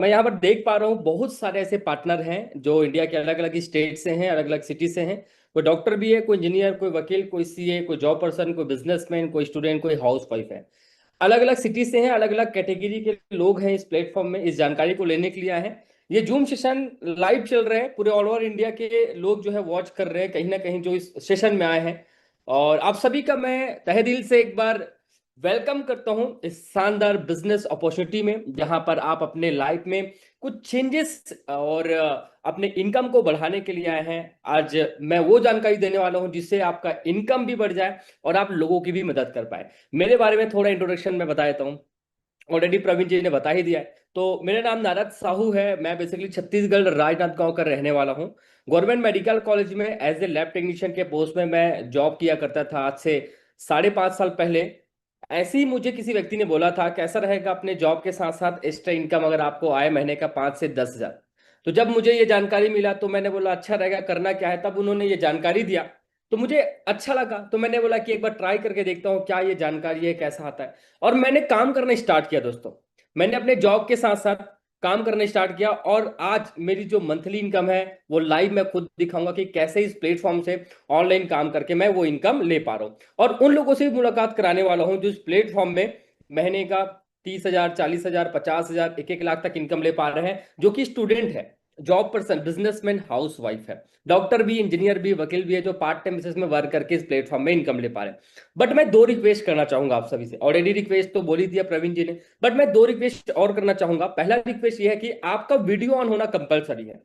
मैं यहाँ पर देख पा रहा हूँ बहुत सारे ऐसे पार्टनर हैं जो इंडिया के अलग अलग स्टेट से हैं, अलग अलग सिटी से हैं। कोई डॉक्टर भी है, कोई इंजीनियर, कोई वकील, कोई सीए, कोई जॉब पर्सन, कोई बिजनेसमैन, कोई स्टूडेंट, कोई हाउस वाइफ है। अलग अलग सिटी से हैं, अलग अलग कैटेगरी के लोग हैं इस प्लेटफॉर्म में इस जानकारी को लेने के लिए आए हैं। ये जूम सेशन लाइव चल रहे हैं, पूरे ऑल ओवर इंडिया के लोग जो है वॉच कर रहे हैं कहीं ना कहीं जो इस सेशन में आए हैं। और आप सभी का मैं तहे दिल से एक बार वेलकम करता हूं इस शानदार बिजनेस अपॉर्चुनिटी में, जहां पर आप अपने लाइफ में कुछ चेंजेस और अपने इनकम को बढ़ाने के लिए आए हैं। आज मैं वो जानकारी देने वाला हूं जिससे आपका इनकम भी बढ़ जाए और आप लोगों की भी मदद कर पाए। मेरे बारे में थोड़ा इंट्रोडक्शन में बता देता हूँ। ऑलरेडी प्रवीण जी ने बता ही दिया है। तो मेरा नाम नारद साहू है। मैं बेसिकली छत्तीसगढ़ राजनांदगांव का रहने वाला हूँ। गवर्नमेंट मेडिकल कॉलेज में एज ए लैब टेक्नीशियन के पोस्ट में मैं जॉब किया करता था आज से 5.5 साल पहले। ऐसे ही मुझे किसी व्यक्ति ने बोला था कैसा रहेगा अपने जॉब के साथ साथ एक्स्ट्रा इनकम अगर आपको आए महीने का 5 से 10 हजार। तो जब मुझे ये जानकारी मिला तो मैंने बोला अच्छा रहेगा, करना क्या है। तब उन्होंने ये जानकारी दिया तो मुझे अच्छा लगा, तो मैंने बोला कि एक बार ट्राई करके देखता हूँ क्या ये जानकारी है, कैसा आता है। और मैंने काम करना स्टार्ट किया दोस्तों। मैंने अपने जॉब के साथ साथ काम करना स्टार्ट किया और आज मेरी जो मंथली इनकम है वो लाइव मैं खुद दिखाऊंगा कि कैसे इस प्लेटफॉर्म से ऑनलाइन काम करके मैं वो इनकम ले पा रहा हूँ। और उन लोगों से भी मुलाकात कराने वाला हूँ जो इस प्लेटफॉर्म में महीने का 30 हजार, 40 हजार, 50 हजार, 1-1 लाख तक इनकम ले पा रहे हैं, जो कि स्टूडेंट है, job person, businessman, house wife है, डॉक्टर भी, इंजीनियर भी, वकील भी है, जो पार्ट टाइम बेसिस में वर्क करके इस प्लेटफॉर्म में इनकम ले पा रहे हैं। बट मैं दो रिक्वेस्ट करना चाहूंगा आप सभी से। ऑलरेडी रिक्वेस्ट तो बोल ही दिया प्रवीण जी ने, बट मैं दो रिक्वेस्ट और करना चाहूंगा। पहला रिक्वेस्ट ये है कि आपका वीडियो ऑन होना कंपलसरी है।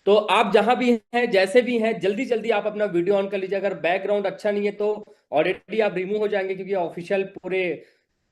तो आप जहां भी हैं, जैसे भी हैं, जल्दी जल्दी आप अपना वीडियो ऑन कर लीजिए। अगर बैकग्राउंड अच्छा नहीं है तो ऑलरेडी आप रिमूव हो जाएंगे, क्योंकि ऑफिशियल पूरे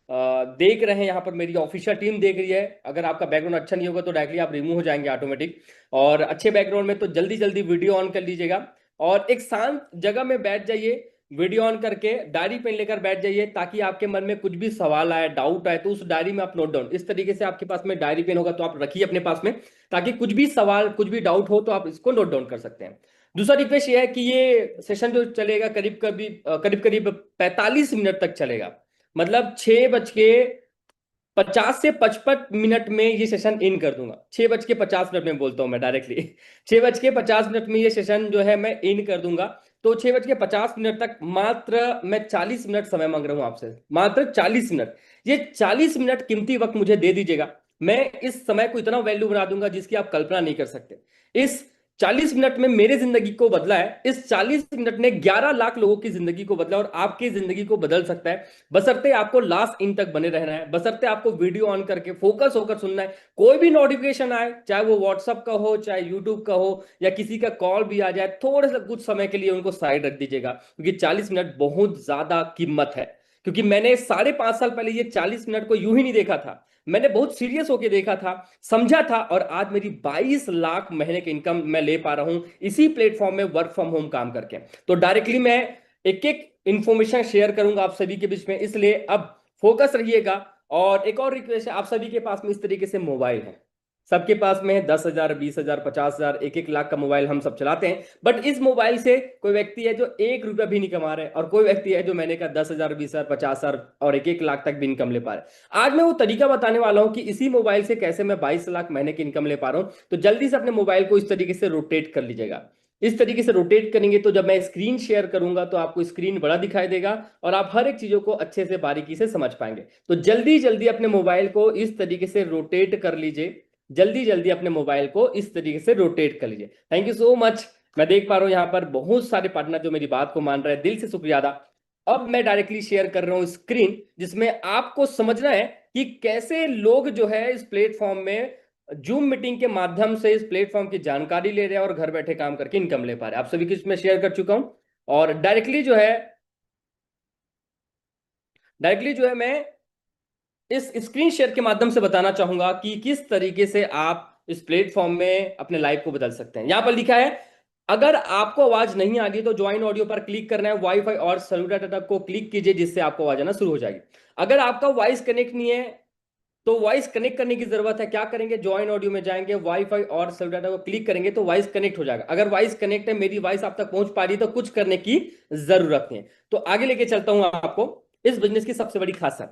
देख रहे हैं, यहाँ पर मेरी ऑफिशियल टीम देख रही है। अगर आपका बैकग्राउंड अच्छा नहीं होगा तो डायरेक्टली आप रिमूव हो जाएंगे ऑटोमेटिक। और अच्छे बैकग्राउंड में तो जल्दी जल्दी वीडियो ऑन कर लीजिएगा और एक शांत जगह में बैठ जाइए। वीडियो ऑन करके डायरी पेन लेकर बैठ जाइए, ताकि आपके मन में कुछ भी सवाल आए, डाउट आए तो उस डायरी में आप नोट डाउन, इस तरीके से आपके पास में डायरी पेन होगा तो आप रखिए अपने पास में, ताकि कुछ भी सवाल, कुछ भी डाउट हो तो आप इसको नोट डाउन कर सकते हैं। दूसरा रिक्वेस्ट ये है कि ये सेशन जो चलेगा करीब करीब 45 मिनट तक चलेगा। मतलब 6:50 से 55 मिनट में ये सेशन इन कर दूंगा। 6:50 में बोलता हूं मैं डायरेक्टली 6:50 में ये सेशन जो है मैं इन कर दूंगा। तो 6:50 तक मात्र मैं 40 मिनट समय मांग रहा हूं आपसे, मात्र 40 मिनट। ये 40 मिनट कीमती वक्त मुझे दे दीजिएगा। मैं इस समय को इतना वैल्यू बना दूंगा जिसकी आप कल्पना नहीं कर सकते। इस 40 मिनट में मेरे जिंदगी को बदला है। इस 40 मिनट ने 11 लाख लोगों की जिंदगी को बदला और आपकी जिंदगी को बदल सकता है। बशर्ते आपको लास्ट इन तक बने रहना है, बशर्ते आपको वीडियो ऑन करके फोकस होकर सुनना है। कोई भी नोटिफिकेशन आए, चाहे वो व्हाट्सअप का हो, चाहे यूट्यूब का हो, या किसी का कॉल भी आ जाए, थोड़े से कुछ समय के लिए उनको साइड रख दीजिएगा, क्योंकि 40 मिनट बहुत ज्यादा कीमत है। क्योंकि मैंने 5.5 साल पहले ये 40 मिनट को यूं ही नहीं देखा था। मैंने बहुत सीरियस होकर देखा था, समझा था, और आज मेरी 22 लाख महीने की इनकम मैं ले पा रहा हूं इसी प्लेटफॉर्म में वर्क फ्रॉम होम काम करके। तो डायरेक्टली मैं एक एक इंफॉर्मेशन शेयर करूंगा आप सभी के बीच में, इसलिए अब फोकस रहिएगा। और एक और रिक्वेस्ट है, आप सभी के पास में इस तरीके से मोबाइल है, सबके पास में है 10 हजार, 20 हजार, 50 हजार, 1-1 लाख का मोबाइल हम सब चलाते हैं। बट इस मोबाइल से कोई व्यक्ति है जो 1 रुपया भी नहीं कमा रहे, और कोई व्यक्ति है जो महीने का 10 हजार, 20 हजार, 50 हजार और 1-1 लाख तक भी इनकम ले पा रहे। आज मैं वो तरीका बताने वाला हूं कि इसी मोबाइल से कैसे मैं 22 लाख महीने की इनकम ले पा रहा हूं। तो जल्दी से अपने मोबाइल को इस तरीके से रोटेट कर लीजिएगा। इस तरीके से रोटेट करेंगे तो जब मैं स्क्रीन शेयर करूंगा तो आपको स्क्रीन बड़ा दिखाई देगा और आप हर एक चीजों को अच्छे से बारीकी से समझ पाएंगे। तो जल्दी जल्दी अपने मोबाइल को इस तरीके से रोटेट कर लीजिए। जल्दी जल्दी अपने मोबाइल को इस तरीके से रोटेट कर लीजिए। Thank you so much. मैं देख पा रहा हूं यहाँ पर बहुत सारे पार्टनर जो मेरी बात को मान रहे हैं, दिल से शुक्रिया अदा। अब मैं डायरेक्टली शेयर कर रहा हूं स्क्रीन, जिसमें आपको समझना है कि कैसे लोग जो है इस प्लेटफॉर्म में जूम मीटिंग के माध्यम से इस प्लेटफॉर्म की जानकारी ले रहे हैं और घर बैठे काम करके इनकम ले पा रहे हैं। आप सभी को इसमें शेयर कर चुका हूं। और डायरेक्टली जो है मैं इस स्क्रीन शेयर के माध्यम से बताना चाहूंगा कि किस तरीके से आप इस प्लेटफॉर्म में अपने लाइफ को बदल सकते हैं। यहां पर लिखा है, अगर आपको आवाज नहीं आ रही तो ज्वाइन ऑडियो पर क्लिक करना है, वाईफाई और सेलुलर डाटा को क्लिक कीजिए, जिससे आपको आवाज आना शुरू हो जाएगी। अगर आपका वॉइस कनेक्ट नहीं है तो वॉइस कनेक्ट करने की जरूरत है। क्या करेंगे, ज्वाइन ऑडियो में जाएंगे, वाईफाई और सेलुलर डाटा को क्लिक करेंगे तो वॉइस कनेक्ट हो जाएगा। अगर वॉइस कनेक्ट है, मेरी वॉइस आप तक पहुंच पा रही है, तो कुछ करने की जरूरत नहीं है। तो आगे लेके चलता हूं आपको इस बिजनेस की सबसे बड़ी खासियत।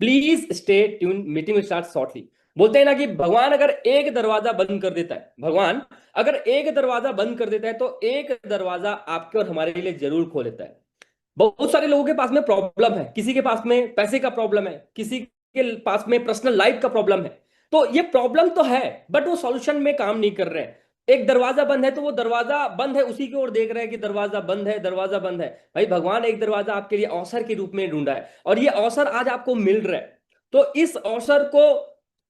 Please stay tune, meeting will start shortly. बोलते हैं ना कि भगवान अगर एक दरवाजा बंद कर देता है, भगवान अगर एक दरवाजा बंद कर देता है तो एक दरवाजा आपके और हमारे लिए जरूर खोल देता है। बहुत सारे लोगों के पास में प्रॉब्लम है, किसी के पास में पैसे का प्रॉब्लम है, किसी के पास में पर्सनल लाइफ का प्रॉब्लम है। तो ये प्रॉब्लम तो है, बट वो सॉल्यूशन में काम नहीं कर रहे हैं। एक दरवाजा बंद है तो वो दरवाजा बंद है, उसी की ओर देख रहे हैं कि दरवाजा बंद है, दरवाजा बंद है। भाई भगवान एक दरवाजा आपके लिए अवसर के रूप में ढूंढा है, और ये अवसर आज आपको मिल रहा है। तो इस अवसर को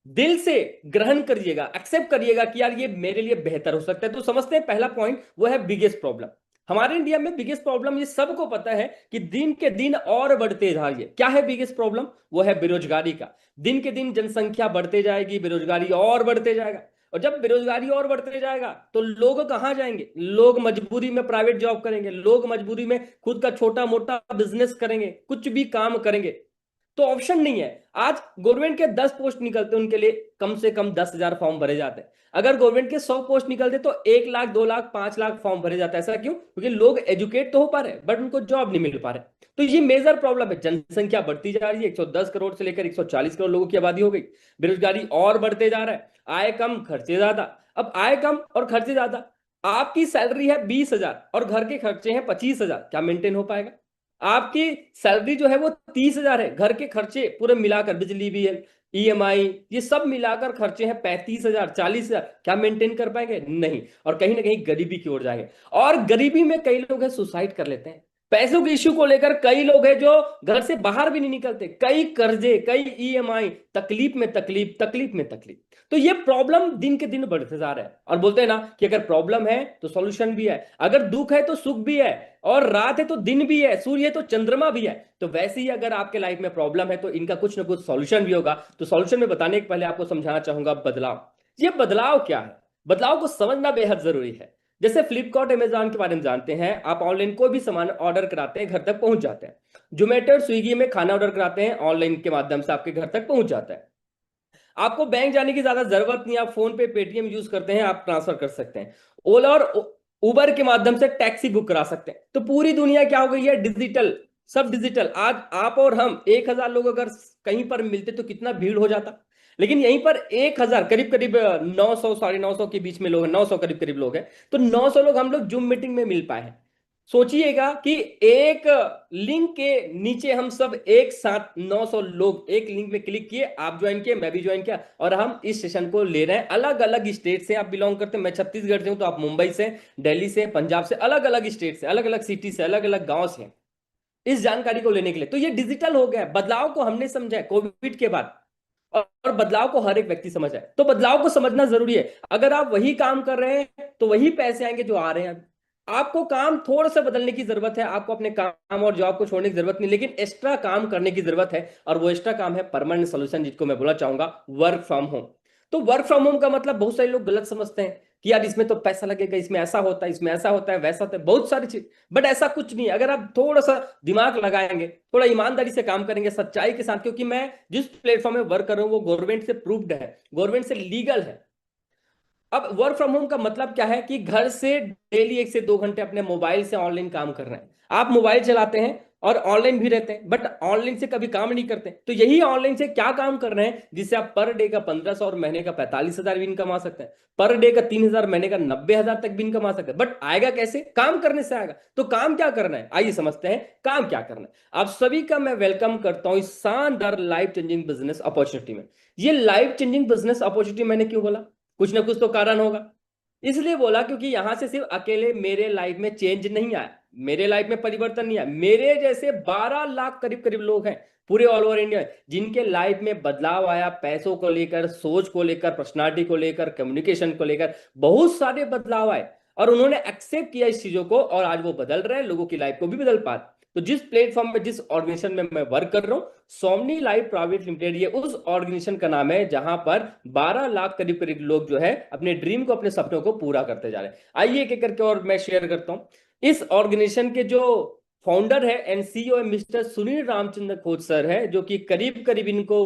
दिल से ग्रहण करिएगा, एक्सेप्ट करिएगा कि यार ये मेरे लिए बेहतर हो सकता है। तो समझते हैं पहला पॉइंट वो है बिगेस्ट प्रॉब्लम। हमारे इंडिया में बिगेस्ट प्रॉब्लम ये सबको पता है कि दिन के दिन और बढ़ते जा रही है। क्या है बिगेस्ट प्रॉब्लम? वो है बेरोजगारी का। दिन के दिन जनसंख्या बढ़ते जाएगी, बेरोजगारी और बढ़ते जाएगा। और जब बेरोजगारी और बढ़ते जाएगा तो लोग कहां जाएंगे? लोग मजबूरी में प्राइवेट जॉब करेंगे, लोग मजबूरी में खुद का छोटा मोटा बिजनेस करेंगे, कुछ भी काम करेंगे। तो ऑप्शन नहीं है। आज गवर्नमेंट के 10 पोस्ट निकलते उनके लिए कम से कम 10,000 फॉर्म भरे जाते हैं। अगर गवर्नमेंट के 100 पोस्ट निकलते तो 1 लाख, 2 लाख, 5 लाख फॉर्म भरे जाते हैं। ऐसा क्यों? क्योंकि लोग एजुकेट तो हो पा रहे बट उनको जॉब नहीं मिल पा रहे। तो ये मेजर प्रॉब्लम है। जनसंख्या बढ़ती जा रही है, 110 करोड़ से लेकर 140 करोड़ लोगों की आबादी हो गई। बेरोजगारी और बढ़ते जा रहा है, आय कम खर्चे ज्यादा। अब आय कम और खर्चे ज्यादा, आपकी सैलरी है 20,000 और घर के खर्चे हैं 25,000, क्या मेंटेन हो पाएगा? आपकी सैलरी जो है वो 30,000 है, घर के खर्चे पूरे मिलाकर, बिजली बिल, ईएमआई, ये सब मिलाकर खर्चे हैं 35,000, 40,000, क्या मेंटेन कर पाएंगे? नहीं। और कहीं ना कहीं गरीबी की ओर जाएंगे। और गरीबी में कई लोग हैं सुसाइड कर लेते हैं। पैसों के इश्यू को लेकर कई लोग हैं जो घर से बाहर भी नहीं निकलते, कई कर्जे, कई ईएमआई, तकलीफ में तकलीफ, तकलीफ में तकलीफ। तो ये प्रॉब्लम दिन के दिन बढ़ते जा रहा है। और बोलते हैं ना कि अगर प्रॉब्लम है तो सॉल्यूशन भी है, अगर दुख है तो सुख भी है, और रात है तो दिन भी है, सूर्य है तो चंद्रमा भी है। तो वैसे ही अगर आपके लाइफ में प्रॉब्लम है तो इनका कुछ ना कुछ सॉल्यूशन भी होगा। तो सॉल्यूशन में बताने के पहले आपको समझाना चाहूंगा बदलाव। ये बदलाव क्या है? बदलाव को समझना बेहद जरूरी है। जैसे फ्लिपकार्ट, अमेजॉन के बारे में जानते हैं, आप ऑनलाइन कोई भी सामान ऑर्डर कराते हैं, घर तक पहुंच जाते हैं। जोमेटो, स्विगी में खाना ऑर्डर कराते हैं, ऑनलाइन के माध्यम से आपके घर तक पहुंच जाता है। आपको बैंक जाने की ज्यादा जरूरत नहीं, आप फोन पे, पेटीएम यूज करते हैं, आप ट्रांसफर कर सकते हैं। ओला और उबर के माध्यम से टैक्सी बुक करा सकते हैं। तो पूरी दुनिया क्या हो गई है? डिजिटल, सब डिजिटल। आज आप और हम 1,000 लोग अगर कहीं पर मिलते तो कितना भीड़ हो जाता। लेकिन यहीं पर 1,000, करीब करीब 900, 950 के बीच में लोग हैं, 900 करीब करीब लोग हैं। तो 900 लोग हम लोग जूम मीटिंग में मिल पाए हैं। सोचिएगा कि एक लिंक के नीचे हम सब एक साथ 900 लोग एक लिंक में क्लिक किए, आप ज्वाइन किए, मैं भी ज्वाइन किया, और हम इस सेशन को ले रहे हैं। अलग अलग स्टेट से आप बिलोंग करते हैं, मैं छत्तीसगढ़ से हूं तो आप मुंबई से, दिल्ली से, पंजाब से, अलग अलग स्टेट से, अलग अलग सिटी से, अलग अलग गांव से, इस जानकारी को लेने के लिए। तो ये डिजिटल हो गया। बदलाव को हमने समझा है कोविड के बाद, और बदलाव को हर एक व्यक्ति समझ है। तो बदलाव को समझना जरूरी है। अगर आप वही काम कर रहे हैं तो वही पैसे आएंगे जो आ रहे हैं। आपको काम थोड़ा सा बदलने की जरूरत है, आपको अपने काम और जॉब को छोड़ने की जरूरत नहीं, लेकिन एक्स्ट्रा काम करने की जरूरत है। और वो एक्स्ट्रा काम है परमानेंट सोल्यूशन, जिसको मैं बोलना चाहूंगा वर्क फ्रॉम होम। तो वर्क फ्रॉम होम का मतलब बहुत सारे लोग गलत समझते हैं कि यार इसमें तो पैसा लगेगा, इसमें ऐसा होता है, इसमें ऐसा होता है, वैसा होता है, बहुत सारी चीज। बट ऐसा कुछ नहीं है। अगर आप थोड़ा सा दिमाग लगाएंगे, थोड़ा ईमानदारी से काम करेंगे, सच्चाई के साथ, क्योंकि मैं जिस प्लेटफॉर्म में वर्क कर रहा हूं वो गवर्नमेंट से प्रूव्ड है, गवर्नमेंट से लीगल है। अब वर्क फ्रॉम होम का मतलब क्या है कि घर से डेली 1 से 2 घंटे अपने मोबाइल से ऑनलाइन काम कर रहे हैं। आप मोबाइल चलाते हैं और ऑनलाइन भी रहते हैं, बट ऑनलाइन से कभी काम नहीं करते। तो यही ऑनलाइन से क्या काम कर रहे हैं जिससे आप पर डे का 1,500 और महीने का 45,000 भी इनकम आ सकते हैं, पर डे का 3,000, महीने का 90,000 तक भी इनकम आ सकता है। बट आएगा कैसे? काम करने से आएगा। तो काम क्या करना है, आइए समझते हैं काम क्या करना है। आप सभी का मैं वेलकम करता हूं इस शानदार लाइफ चेंजिंग बिजनेस अपॉर्चुनिटी में। ये लाइफ चेंजिंग बिजनेस अपॉर्चुनिटी मैंने क्यों बोला? कुछ ना कुछ तो कारण होगा। इसलिए बोला क्योंकि यहां से सिर्फ अकेले मेरे लाइफ में चेंज नहीं आया, मेरे लाइफ में परिवर्तन नहीं आया, मेरे जैसे 12 लाख करीब करीब लोग हैं पूरे ऑल ओवर इंडिया जिनके लाइफ में बदलाव आया। पैसों को लेकर, सोच को लेकर, पर्सनालिटी को लेकर, कम्युनिकेशन को लेकर बहुत सारे बदलाव आए, और उन्होंने एक्सेप्ट किया इस चीजों को, और आज वो बदल रहे हैं, लोगों की लाइफ को भी बदल पा रहे। तो जिस प्लेटफॉर्म में, जिस ऑर्गेनाइजेशन में मैं वर्क कर रहा हूं, सोमनी लाइफ प्राइवेट लिमिटेड, ये उस ऑर्गेनाइजेशन का नाम है जहां पर 12 लाख करीब करीब लोग जो है अपने ड्रीम को, अपने सपनों को पूरा करते जा रहे हैं। आइए एक एक करके और मैं शेयर करता हूं। इस ऑर्गेनाइजेशन के जो फाउंडर है एंड सीईओ है मिस्टर सुनील रामचंद्र खोत सर है, जो कि करीब करीब इनको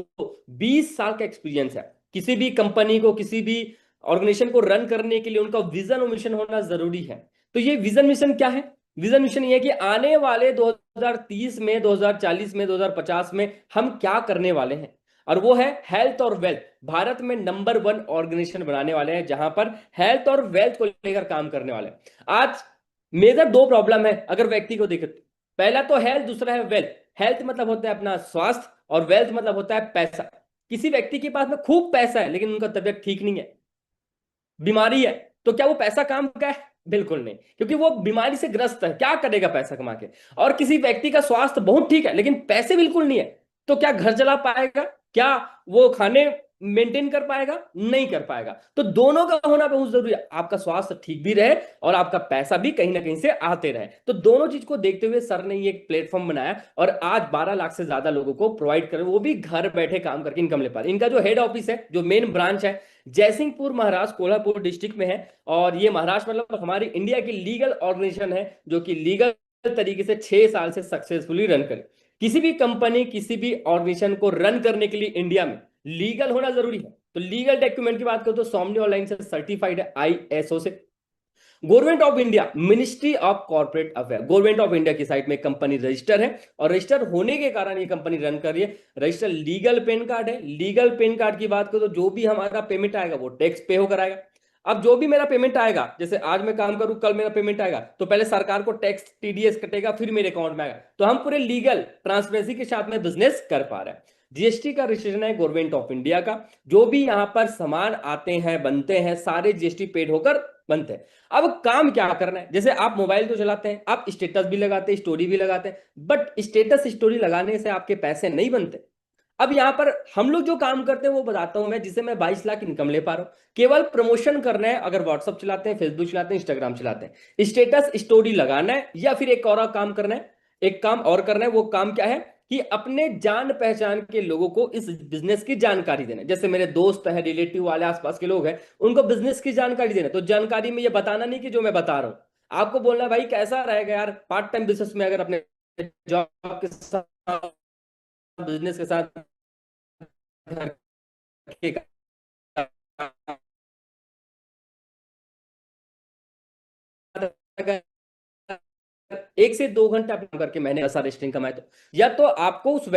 20 साल का एक्सपीरियंस है। किसी भी कंपनी को, किसी भी ऑर्गेनाइजेशन को रन करने के लिए उनका विजन और मिशन होना जरूरी है। तो ये विजन मिशन क्या है? विजन मिशन ये है कि आने वाले 2030 में, 2040 में, 2050 में हम क्या करने वाले हैं। और वो है हेल्थ और वेल्थ। भारत में नंबर 1 ऑर्गेनाइजेशन बनाने वाले हैं जहां पर हेल्थ और वेल्थ को लेकर काम करने वाले हैं। आज मेजर दो प्रॉब्लम है अगर व्यक्ति को देखे तो। पहला तो हेल्थ, दूसरा है वेल्थ। हेल्थ मतलब होता है अपना स्वास्थ्य, और वेल्थ मतलब होता है पैसा। किसी व्यक्ति के पास में खूब पैसा है लेकिन उनका तबियत ठीक नहीं है, बीमारी है, तो क्या वो पैसा काम का है? बिल्कुल नहीं, क्योंकि वो बीमारी से ग्रस्त है, क्या करेगा पैसा कमा के। और किसी व्यक्ति का स्वास्थ्य बहुत ठीक है लेकिन पैसे बिल्कुल नहीं है, तो क्या घर चला पाएगा? क्या वो खाने मेंटेन कर पाएगा? नहीं कर पाएगा। तो दोनों का होना बहुत जरूरी है, आपका स्वास्थ्य ठीक भी रहे और आपका पैसा भी कहीं ना कहीं से आते रहे। तो दोनों चीज को देखते हुए सर ने ये एक प्लेटफॉर्म बनाया और आज 12 लाख से ज्यादा लोगों को प्रोवाइड कर, वो भी घर बैठे काम करके इनकम ले पा रहे। इनका जो हेड ऑफिस है, जो मेन ब्रांच है, जयसिंहपुर महाराष्ट्र कोल्हापुर डिस्ट्रिक्ट में है। और ये महाराष्ट्र मतलब हमारी इंडिया की लीगल ऑर्गेनाइजेशन है जो कि लीगल तरीके से 6 साल से सक्सेसफुली रन करे। किसी भी कंपनी, किसी भी ऑर्गेनाइजेशन को रन करने के लिए इंडिया में लीगल होना जरूरी है। तो लीगल डॉक्यूमेंट की बात करो तो सौम्य ऑनलाइन से सर्टिफाइड है ISO से। Government of India, ministry of corporate affair, government of India की साइट में कंपनी रजिस्टर है और रजिस्टर होने के कारण ये कंपनी रन कर रही है। रजिस्टर लीगल पेन कार्ड है। लीगल पेन कार्ड की बात करो तो जो भी हमारा पेमेंट आएगा वो टैक्स पे होकर आएगा। अब जो भी मेरा पेमेंट आएगा, जैसे आज मैं काम करूं कल मेरा पेमेंट आएगा, तो पहले सरकार को टैक्स TDS कटेगा फिर मेरे अकाउंट में आएगा। तो हम पूरे लीगल ट्रांसपेरेंसी के साथ में बिजनेस कर पा रहे हैं। GST का रजिस्ट्रेशन है गवर्नमेंट ऑफ इंडिया का। जो भी यहां पर सामान आते हैं, बनते हैं, सारे GST पेड होकर बनते हैं। अब काम क्या करना है, जैसे आप मोबाइल तो चलाते हैं, आप स्टेटस भी लगाते हैं, स्टोरी भी लगाते हैं, बट स्टेटस स्टोरी लगाने से आपके पैसे नहीं बनते। अब यहां पर हम लोग जो काम करते हैं वो बताता हूं मैं, जिसे मैं 22 लाख इनकम ले पा रहा हूं। केवल प्रमोशन करना है, अगर व्हाट्सअप चलाते हैं, फेसबुक चलाते हैं, इंस्टाग्राम चलाते हैं, स्टेटस स्टोरी लगाना है, या फिर एक और काम करना है। एक काम और करना है, वो काम क्या है कि अपने जान पहचान के लोगों को इस बिजनेस की जानकारी देना। जैसे मेरे दोस्त हैं, रिलेटिव वाले, आसपास के लोग हैं, उनको बिजनेस की जानकारी देना। तो जानकारी में ये बताना नहीं कि जो मैं बता रहा हूं, आपको बोलना भाई कैसा रहेगा यार पार्ट टाइम बिजनेस में, अगर अपने जॉब के साथ बिजनेस के साथ घर के अगर 1 से 2 घंटे अपना करके मैंने ऐसा रेस्टिंग कमाए, तो या तो आपको उस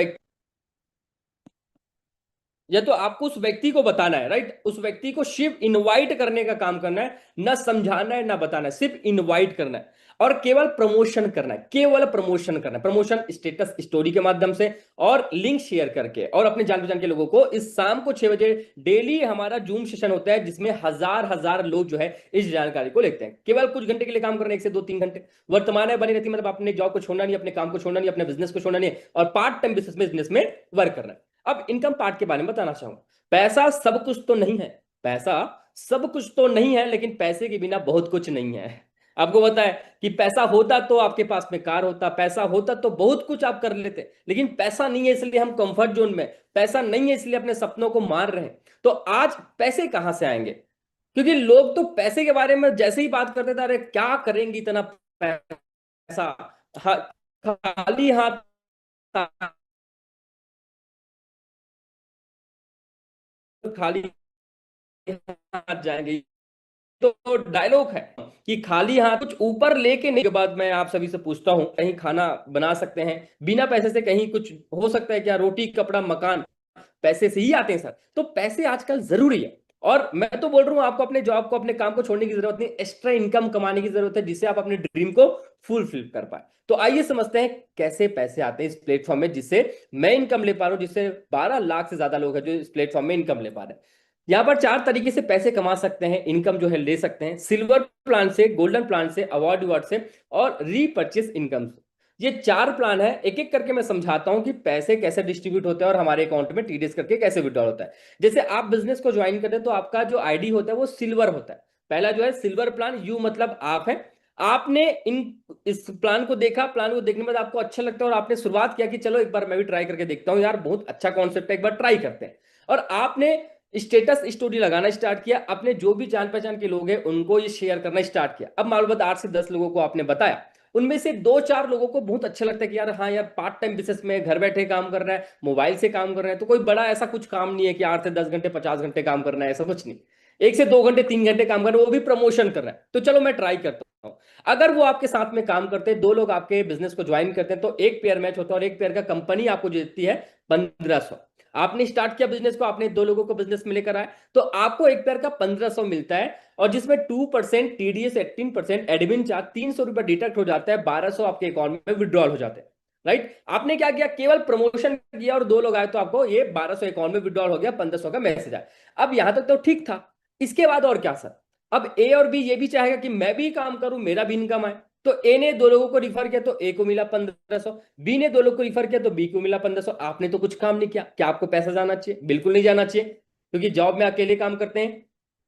व्यक्ति को बताना है, राइट। उस व्यक्ति को सिर्फ इनवाइट करने का काम करना है, ना समझाना है ना बताना है, सिर्फ इनवाइट करना है और केवल प्रमोशन करना है। केवल प्रमोशन करना है, प्रमोशन स्टेटस स्टोरी के माध्यम से और लिंक शेयर करके, और अपने जान पहचान के लोगों को। इस शाम को 6 बजे डेली हमारा जूम सेशन होता है जिसमें हजार हजार लोग जो है इस जानकारी को लेते हैं। केवल कुछ घंटे के लिए काम करना है, 1 से 2 3 घंटे। वर्तमान है बनी रहती, मतलब अपने जॉब को छोड़ना नहीं, अपने काम को छोड़ना नहीं, अपने बिजनेस को छोड़ना नहीं, और पार्ट टाइम बिजनेस में वर्क करना है। अब इनकम पार्ट के बारे में बताना चाहूंगा। पैसा सब कुछ तो नहीं है, पैसा सब कुछ तो नहीं है, लेकिन पैसे के बिना बहुत कुछ नहीं है। आपको पता है कि पैसा होता तो आपके पास में कार होता, पैसा होता तो बहुत कुछ आप कर लेते, लेकिन पैसा नहीं है इसलिए हम कंफर्ट जोन में, पैसा नहीं है इसलिए अपने सपनों को मार रहे हैं। तो आज पैसे कहां से आएंगे? क्योंकि लोग तो पैसे के बारे में जैसे ही बात करते थे, अरे क्या करेंगे इतना पैसा, खाली हाथ खाली हाथ जाएंगे। तो डायलॉग है कि खाली हाथ कुछ ऊपर लेके नहीं। के बाद मैं आप सभी से पूछता हूं, कहीं खाना बना सकते हैं बिना पैसे से? कहीं कुछ हो सकता है क्या? रोटी कपड़ा मकान पैसे से ही आते हैं सर। तो पैसे आजकल जरूरी है, और मैं तो बोल रहा हूं आपको अपने जॉब को, अपने काम को छोड़ने की जरूरत नहीं, एक्स्ट्रा इनकम कमाने की जरूरत है जिससे आप अपने ड्रीम को फुलफिल कर पाए। तो आइए समझते हैं कैसे पैसे आते हैं इस प्लेटफॉर्म में, जिससे मैं इनकम ले पा रहा हूं, जिससे 12 लाख से ज्यादा लोग हैं जो इस प्लेटफॉर्म में इनकम ले पा रहे हैं। यहाँ पर 4 तरीके से पैसे कमा सकते हैं, इनकम जो है ले सकते हैं। सिल्वर प्लान से, गोल्डन प्लान से, अवार्ड अवार्ड से, और रीपर्चेस इनकम से। ये 4 प्लान है, एक एक करके मैं समझाता हूं कि पैसे कैसे डिस्ट्रीब्यूट होते हैं और हमारे अकाउंट में TDS करके कैसे विड्रॉल होता है। जैसे आप बिजनेस को ज्वाइन करते हैं तो आपका जो ID होता है वो सिल्वर होता है। पहला जो है सिल्वर प्लान, यू मतलब आप है। आपने इस प्लान को देखा, प्लान को देखने के बाद आपको अच्छा लगता है और आपने शुरुआत किया कि चलो एक बार मैं भी ट्राई करके देखता हूं, यार बहुत अच्छा कॉन्सेप्ट है, एक बार ट्राई करते हैं। और आपने स्टेटस स्टोरी लगाना स्टार्ट किया, अपने जो भी जान पहचान के लोग हैं उनको ये शेयर करना स्टार्ट किया। अब मालूम 8 से 10 लोगों को आपने बताया, उनमें से 2-4 लोगों को बहुत अच्छा लगता है कि यार हाँ यार पार्ट टाइम बिजनेस में घर बैठे काम कर रहा है, मोबाइल से काम कर रहा है, तो कोई बड़ा ऐसा कुछ काम नहीं है कि 8 से 10 घंटे 50 घंटे काम करना है, ऐसा कुछ नहीं। 1 से 2 घंटे 3 घंटे काम कर रहा है, वो भी प्रमोशन कर रहा है, तो चलो मैं ट्राई करता हूँ। अगर वो आपके साथ में काम करते हैं, 2 लोग आपके बिजनेस को ज्वाइन करते हैं, तो एक पेयर मैच होता है और एक पेयर का कंपनी आपको जो देती है 1500। आपने स्टार्ट किया बिजनेस को, आपने 2 लोगों को बिजनेस में लेकर आया, तो आपको एक पेयर का 1500 मिलता है, और जिसमें 2% टीडीएस, 18% एडमिन चार्ज, 300 रुपए डिडक्ट हो जाता है, 1200 आपके अकाउंट में विड्रॉल हो जाते हैं। राइट, आपने क्या किया, केवल प्रमोशन किया और 2 लोग आए तो आपको ये 1200 अकाउंट में विड्रॉल हो गया, 1500 का मैसेज आया। अब यहां तक तो ठीक था, इसके बाद और क्या सर? अब ए और बी ये भी चाहेगा कि मैं भी काम करूं, मेरा भी इनकम आए। तो ए ने 2 लोगों को रिफर किया तो ए को मिला 1500, बी ने 2 लोग को रिफर किया तो बी को मिला 1500। आपने तो कुछ काम नहीं किया, क्या आपको पैसा जाना चाहिए? बिल्कुल नहीं जाना चाहिए, क्योंकि जॉब में अकेले काम करते हैं,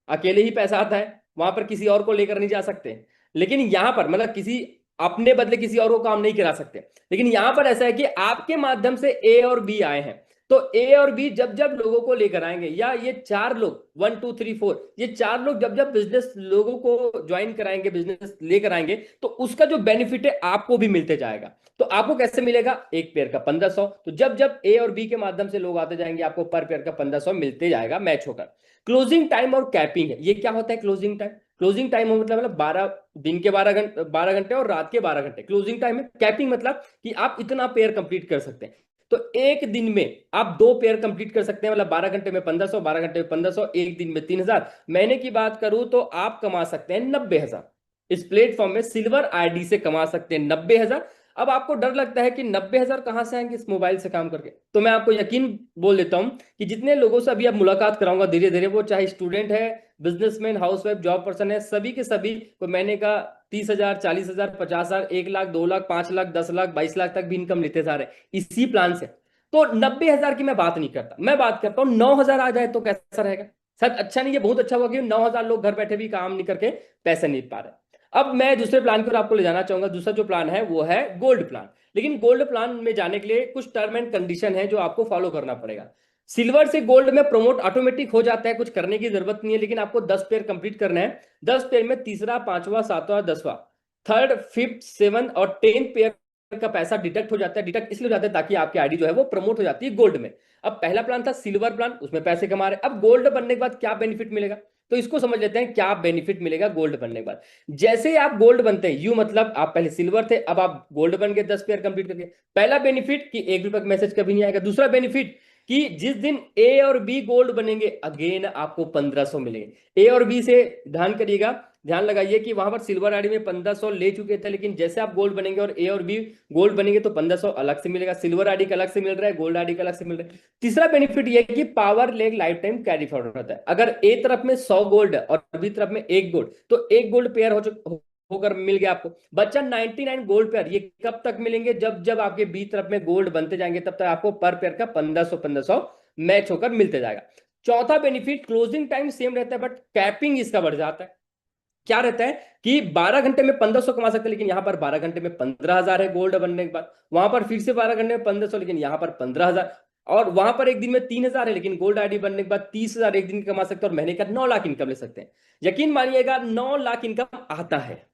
अकेले ही पैसा आता है, वहां पर किसी और को लेकर नहीं जा सकते। लेकिन यहां पर मतलब किसी अपने बदले किसी और को काम नहीं करा सकते। लेकिन यहां पर ऐसा है कि आपके माध्यम से ए और बी आए हैं, तो ए और बी जब जब लोगों को लेकर आएंगे, या ये 4 लोग 1 2 3 4 ये 4 लोग जब जब बिजनेस लोगों को ज्वाइन कराएंगे, बिजनेस लेकर आएंगे, तो उसका जो बेनिफिट है आपको भी मिलते जाएगा। तो आपको कैसे मिलेगा? एक पेयर का 1500। तो जब जब ए और बी के माध्यम से लोग आते जाएंगे, आपको पर पेयर का 1500 मिलते जाएगा मैच होकर। क्लोजिंग टाइम और कैपिंग है, ये क्या होता है क्लोजिंग टाइम? क्लोजिंग टाइम मतलब 12 दिन के 12 घंटे और रात के 12 घंटे क्लोजिंग टाइम है। कैपिंग मतलब कि आप इतना पेयर कंप्लीट कर सकते हैं। तो एक दिन में आप 2 पेयर कंप्लीट कर सकते हैं, मतलब 12 घंटे में 1500, 12 घंटे में 1500, एक दिन में 3000। महीने की बात करूं तो आप कमा सकते हैं 90,000। इस प्लेटफॉर्म में सिल्वर आईडी से कमा सकते हैं 90,000। अब आपको डर लगता है कि 90,000 कहां से आएंगे इस मोबाइल से काम करके, तो मैं आपको यकीन बोल देता हूं कि जितने लोगों से अभी अब मुलाकात कराऊंगा धीरे धीरे, वो चाहे स्टूडेंट है, बिजनेसमैन, हाउसवाइफ, जॉब पर्सन है, सभी के सभी को महीने का 30,000, 40,000, 50,000, 1 लाख, 2 लाख, 5 लाख, 10 लाख, 22 लाख तक भी इनकम लेते जा रहे हैं इसी प्लान से। तो 90,000 की मैं बात नहीं करता, मैं बात करता हूं 9,000 आ जाए तो कैसा रहेगा? शायद अच्छा नहीं है, बहुत अच्छा हुआ कि 9,000 लोग घर बैठे भी काम नहीं करके पैसे नहीं पा रहे। अब मैं दूसरे प्लान की ओर आपको ले जाना चाहूंगा। दूसरा जो प्लान है वो है गोल्ड प्लान। लेकिन गोल्ड प्लान में जाने के लिए कुछ टर्म एंड कंडीशन है जो आपको फॉलो करना पड़ेगा। सिल्वर से गोल्ड में प्रमोट ऑटोमेटिक हो जाता है, कुछ करने की जरूरत नहीं है, लेकिन आपको 10 पेयर कंप्लीट करना है। 10 पेयर में तीसरा, पांचवा, सातवां, 10वां, थर्ड, फिफ्थ, सेवन और 10 पेयर का पैसा डिडक्ट हो जाता है। डिडक्ट इसलिए हो जाता है ताकि आपकी आईडी जो है वो प्रमोट हो जाती है गोल्ड में। अब पहला प्लान था सिल्वर प्लान, उसमें पैसे कमा रहे। अब गोल्ड बनने के बाद क्या बेनिफिट मिलेगा, तो इसको समझ लेते हैं क्या बेनिफिट मिलेगा गोल्ड बनने के बाद। जैसे ही आप गोल्ड बनते हैं, यू मतलब आप पहले सिल्वर थे, अब आप गोल्ड बन गए 10 पेयर कंप्लीट करके। पहला बेनिफिट कि 1 रुपए का मैसेज कभी नहीं आएगा। दूसरा बेनिफिट कि जिस दिन ए और बी गोल्ड बनेंगे, अगेन आपको 1500 मिलेंगे। ए और बी से ध्यान करिएगा, ध्यान लगाइए कि वहां पर सिल्वर आईडी में 1500 ले चुके थे, लेकिन जैसे आप गोल्ड बनेंगे और ए और बी गोल्ड बनेंगे तो 1500 अलग से मिलेगा। सिल्वर आईडी का अलग से मिल रहा है, गोल्ड आईडी का अलग से मिल रहा है। तीसरा बेनिफिट यह है कि power leg life time carry forward होता है। अगर ए तरफ में 100 गोल्ड और बी तरफ में 1 गोल्ड, तो 1 गोल्ड पेयर होकर मिल गया आपको। बच्चा 99 गोल्ड पेयर, ये कब तक मिलेंगे? जब जब आपके बी तरफ में गोल्ड बनते जाएंगे, तब तक आपको पर पेयर का 1500 मैच होकर मिलते जाएगा। चौथा बेनिफिट, क्लोजिंग टाइम सेम रहता है, बट कैपिंग इसका बढ़ जाता है। क्या रहता है कि 12 घंटे में 1500 कमा सकते हैं, लेकिन यहां पर 12 घंटे में 15,000 है गोल्ड बनने के बाद। वहां पर फिर से 12 घंटे में 1500, लेकिन यहां पर 15,000। और वहां पर एक दिन में 3,000 है, लेकिन गोल्ड आईडी बनने के बाद 30,000 एक दिन कमा सकते हैं, और महीने का 9 लाख इनकम ले सकते हैं। यकीन मानिएगा 9 लाख इनकम आता है।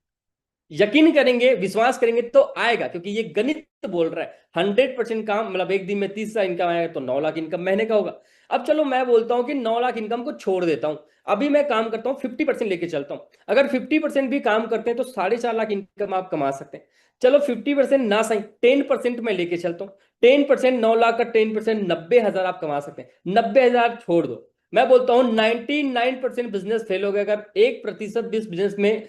यकीन करेंगे, विश्वास करेंगे तो आएगा, क्योंकि ये गणित बोल रहा है। 100% काम, मतलब एक दिन में 30,000 इनकम आएगा तो 9 लाख इनकम महीने का होगा। अब चलो मैं बोलता हूं कि 9 लाख इनकम को छोड़ देता हूं, अभी मैं काम करता हूं 50% लेके चलता हूं। अगर 50% भी काम करते हैं तो 4.5 लाख इनकम आप कमा सकते हैं। चलो 50% ना सही, 10% में लेके चलता हूं। 10%, 9 लाख का 10%, 90,000 आप कमा सकते हैं। 90,000 छोड़ दो, मैं बोलता हूं 99% बिजनेस फेल हो गया अगर 1% भी इस बिजनेस में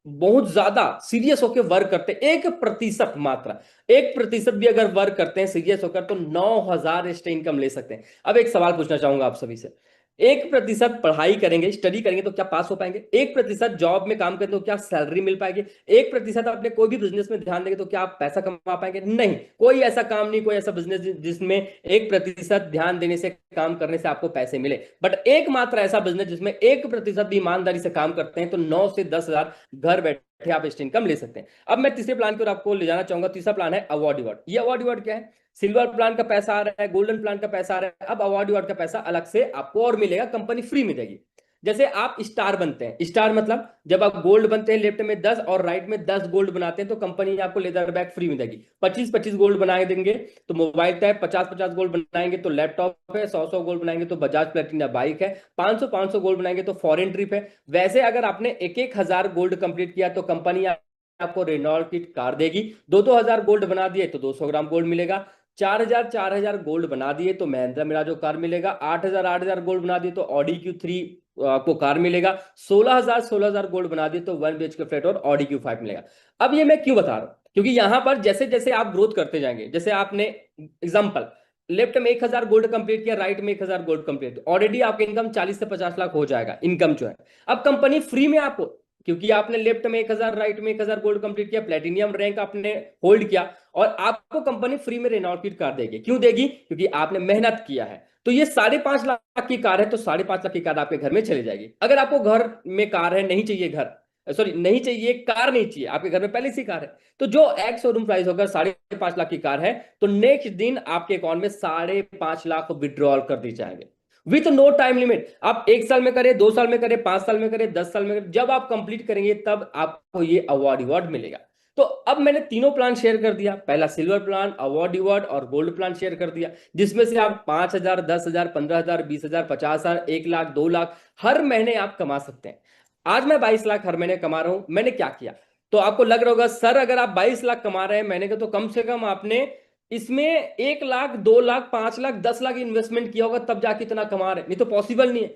बहुत ज्यादा सीरियस होकर वर्क करते हैं। 1% मात्र, 1% भी अगर वर्क करते हैं सीरियस होकर, तो 9,000 एक्स्ट्रा इनकम ले सकते हैं। अब एक सवाल पूछना चाहूंगा आप सभी से, 1% पढ़ाई करेंगे, स्टडी करेंगे तो क्या पास हो पाएंगे? 1% जॉब में काम करेंगे तो क्या सैलरी मिल पाएगी? 1% अपने कोई भी बिजनेस में ध्यान देंगे तो क्या आप पैसा कमा पाएंगे? नहीं, कोई ऐसा काम नहीं, कोई ऐसा बिजनेस जिसमें 1% ध्यान देने से, काम करने से आपको पैसे मिले। बट एकमात्र ऐसा बिजनेस जिसमें 1% भी ईमानदारी से काम करते हैं, तो 9 से 10,000 घर बैठे आप एक्स्ट्रा इनकम ले सकते हैं। अब मैं तीसरे प्लान की ओर आपको ले जाना चाहूंगा। तीसरा प्लान है अवार्ड अवार्ड। ये अवार्ड अवार्ड क्या है? सिल्वर प्लान का पैसा आ रहा है, गोल्डन प्लान का पैसा आ रहा है, अब अवार्ड अवार्ड का पैसा अलग से आपको और मिलेगा, कंपनी फ्री में देगी। जैसे आप स्टार बनते हैं, स्टार मतलब जब आप गोल्ड बनते हैं, लेफ्ट में 10 और राइट में 10 गोल्ड बनाते हैं, तो कंपनी आपको लेदर बैग फ्री में देगी। 25-25 गोल्ड बना देंगे तो मोबाइल टैब, 50-50 गोल्ड बनाएंगे तो लैपटॉप है, 100-100 गोल्ड बनाएंगे तो बजाज प्लेटिना बाइक है, 500-500 गोल्ड बनाएंगे तो फॉरेन ट्रिप है। वैसे अगर आपने 1-1 हजार गोल्ड कंप्लीट किया तो कंपनी आपको रेनॉल्ट की कार देगी। 2-2 हजार गोल्ड बना दिए तो 200 ग्राम गोल्ड मिलेगा। 4,000 गोल्ड बना दिए तो महिंद्रा मिराजो कार मिलेगा। 8,000 गोल्ड बना दिए तो ऑडी Q3 आपको कार मिलेगा। 16,000 गोल्ड बना दिए तो 1 BHK फ्लैट और ऑडी Q5 मिलेगा। अब ये मैं क्यों बता रहा हूं, क्योंकि यहां पर जैसे जैसे आप ग्रोथ करते जाएंगे, जैसे आपने एग्जाम्पल लेफ्ट में 1,000 गोल्ड कंप्लीट किया, राइट में 1,000 गोल्ड कंप्लीट, ऑलरेडी आपका इनकम 40 से 50 लाख हो जाएगा इनकम जो है। अब कंपनी फ्री में आपको, क्योंकि आपने लेफ्ट में 1,000 राइट में 1,000 गोल्ड कंप्लीट किया, प्लेटिनियम रैंक आपने होल्ड किया, और आपको कंपनी फ्री में रेनॉल्ट किट कार देगी। क्यों देगी? क्योंकि आपने मेहनत किया है। तो ये 5.5 लाख की कार है, तो 5.5 लाख की कार आपके घर में चली जाएगी। अगर आपको घर में कार है, नहीं चाहिए घर, सॉरी नहीं चाहिए कार, नहीं चाहिए, आपके घर में पहले से कार है, तो जो एक्स शोरूम प्राइस होगा 5.5 लाख की कार है, तो नेक्स्ट दिन आपके अकाउंट में 5.5 लाख विड्रॉल कर दी जाएंगे विथ नो टाइम लिमिट। आप 1 साल में करें, 2 साल में करें, 5 साल में करें, 10 साल में करें, जब आप कंप्लीट करेंगे तब आपको ये अवार्ड मिलेगा। तो अब मैंने तीनों प्लान शेयर कर दिया, पहला सिल्वर प्लान, अवार्ड और गोल्ड प्लान शेयर कर दिया, जिसमें से आप 5,000, 10,000, 15,000, 20,000, 50,000, 1 लाख, 2 लाख हर महीने आप कमा सकते हैं। आज मैं 22 लाख हर महीने कमा रहा हूं। मैंने क्या किया? तो आपको लग रहा होगा सर अगर आप 22 लाख कमा रहे हैं महीने का, तो कम से कम आपने इसमें 1 लाख, 2 लाख, 5 लाख, 10 लाख इन्वेस्टमेंट किया होगा, तब जाके इतना कमा रहे, नहीं तो पॉसिबल नहीं है।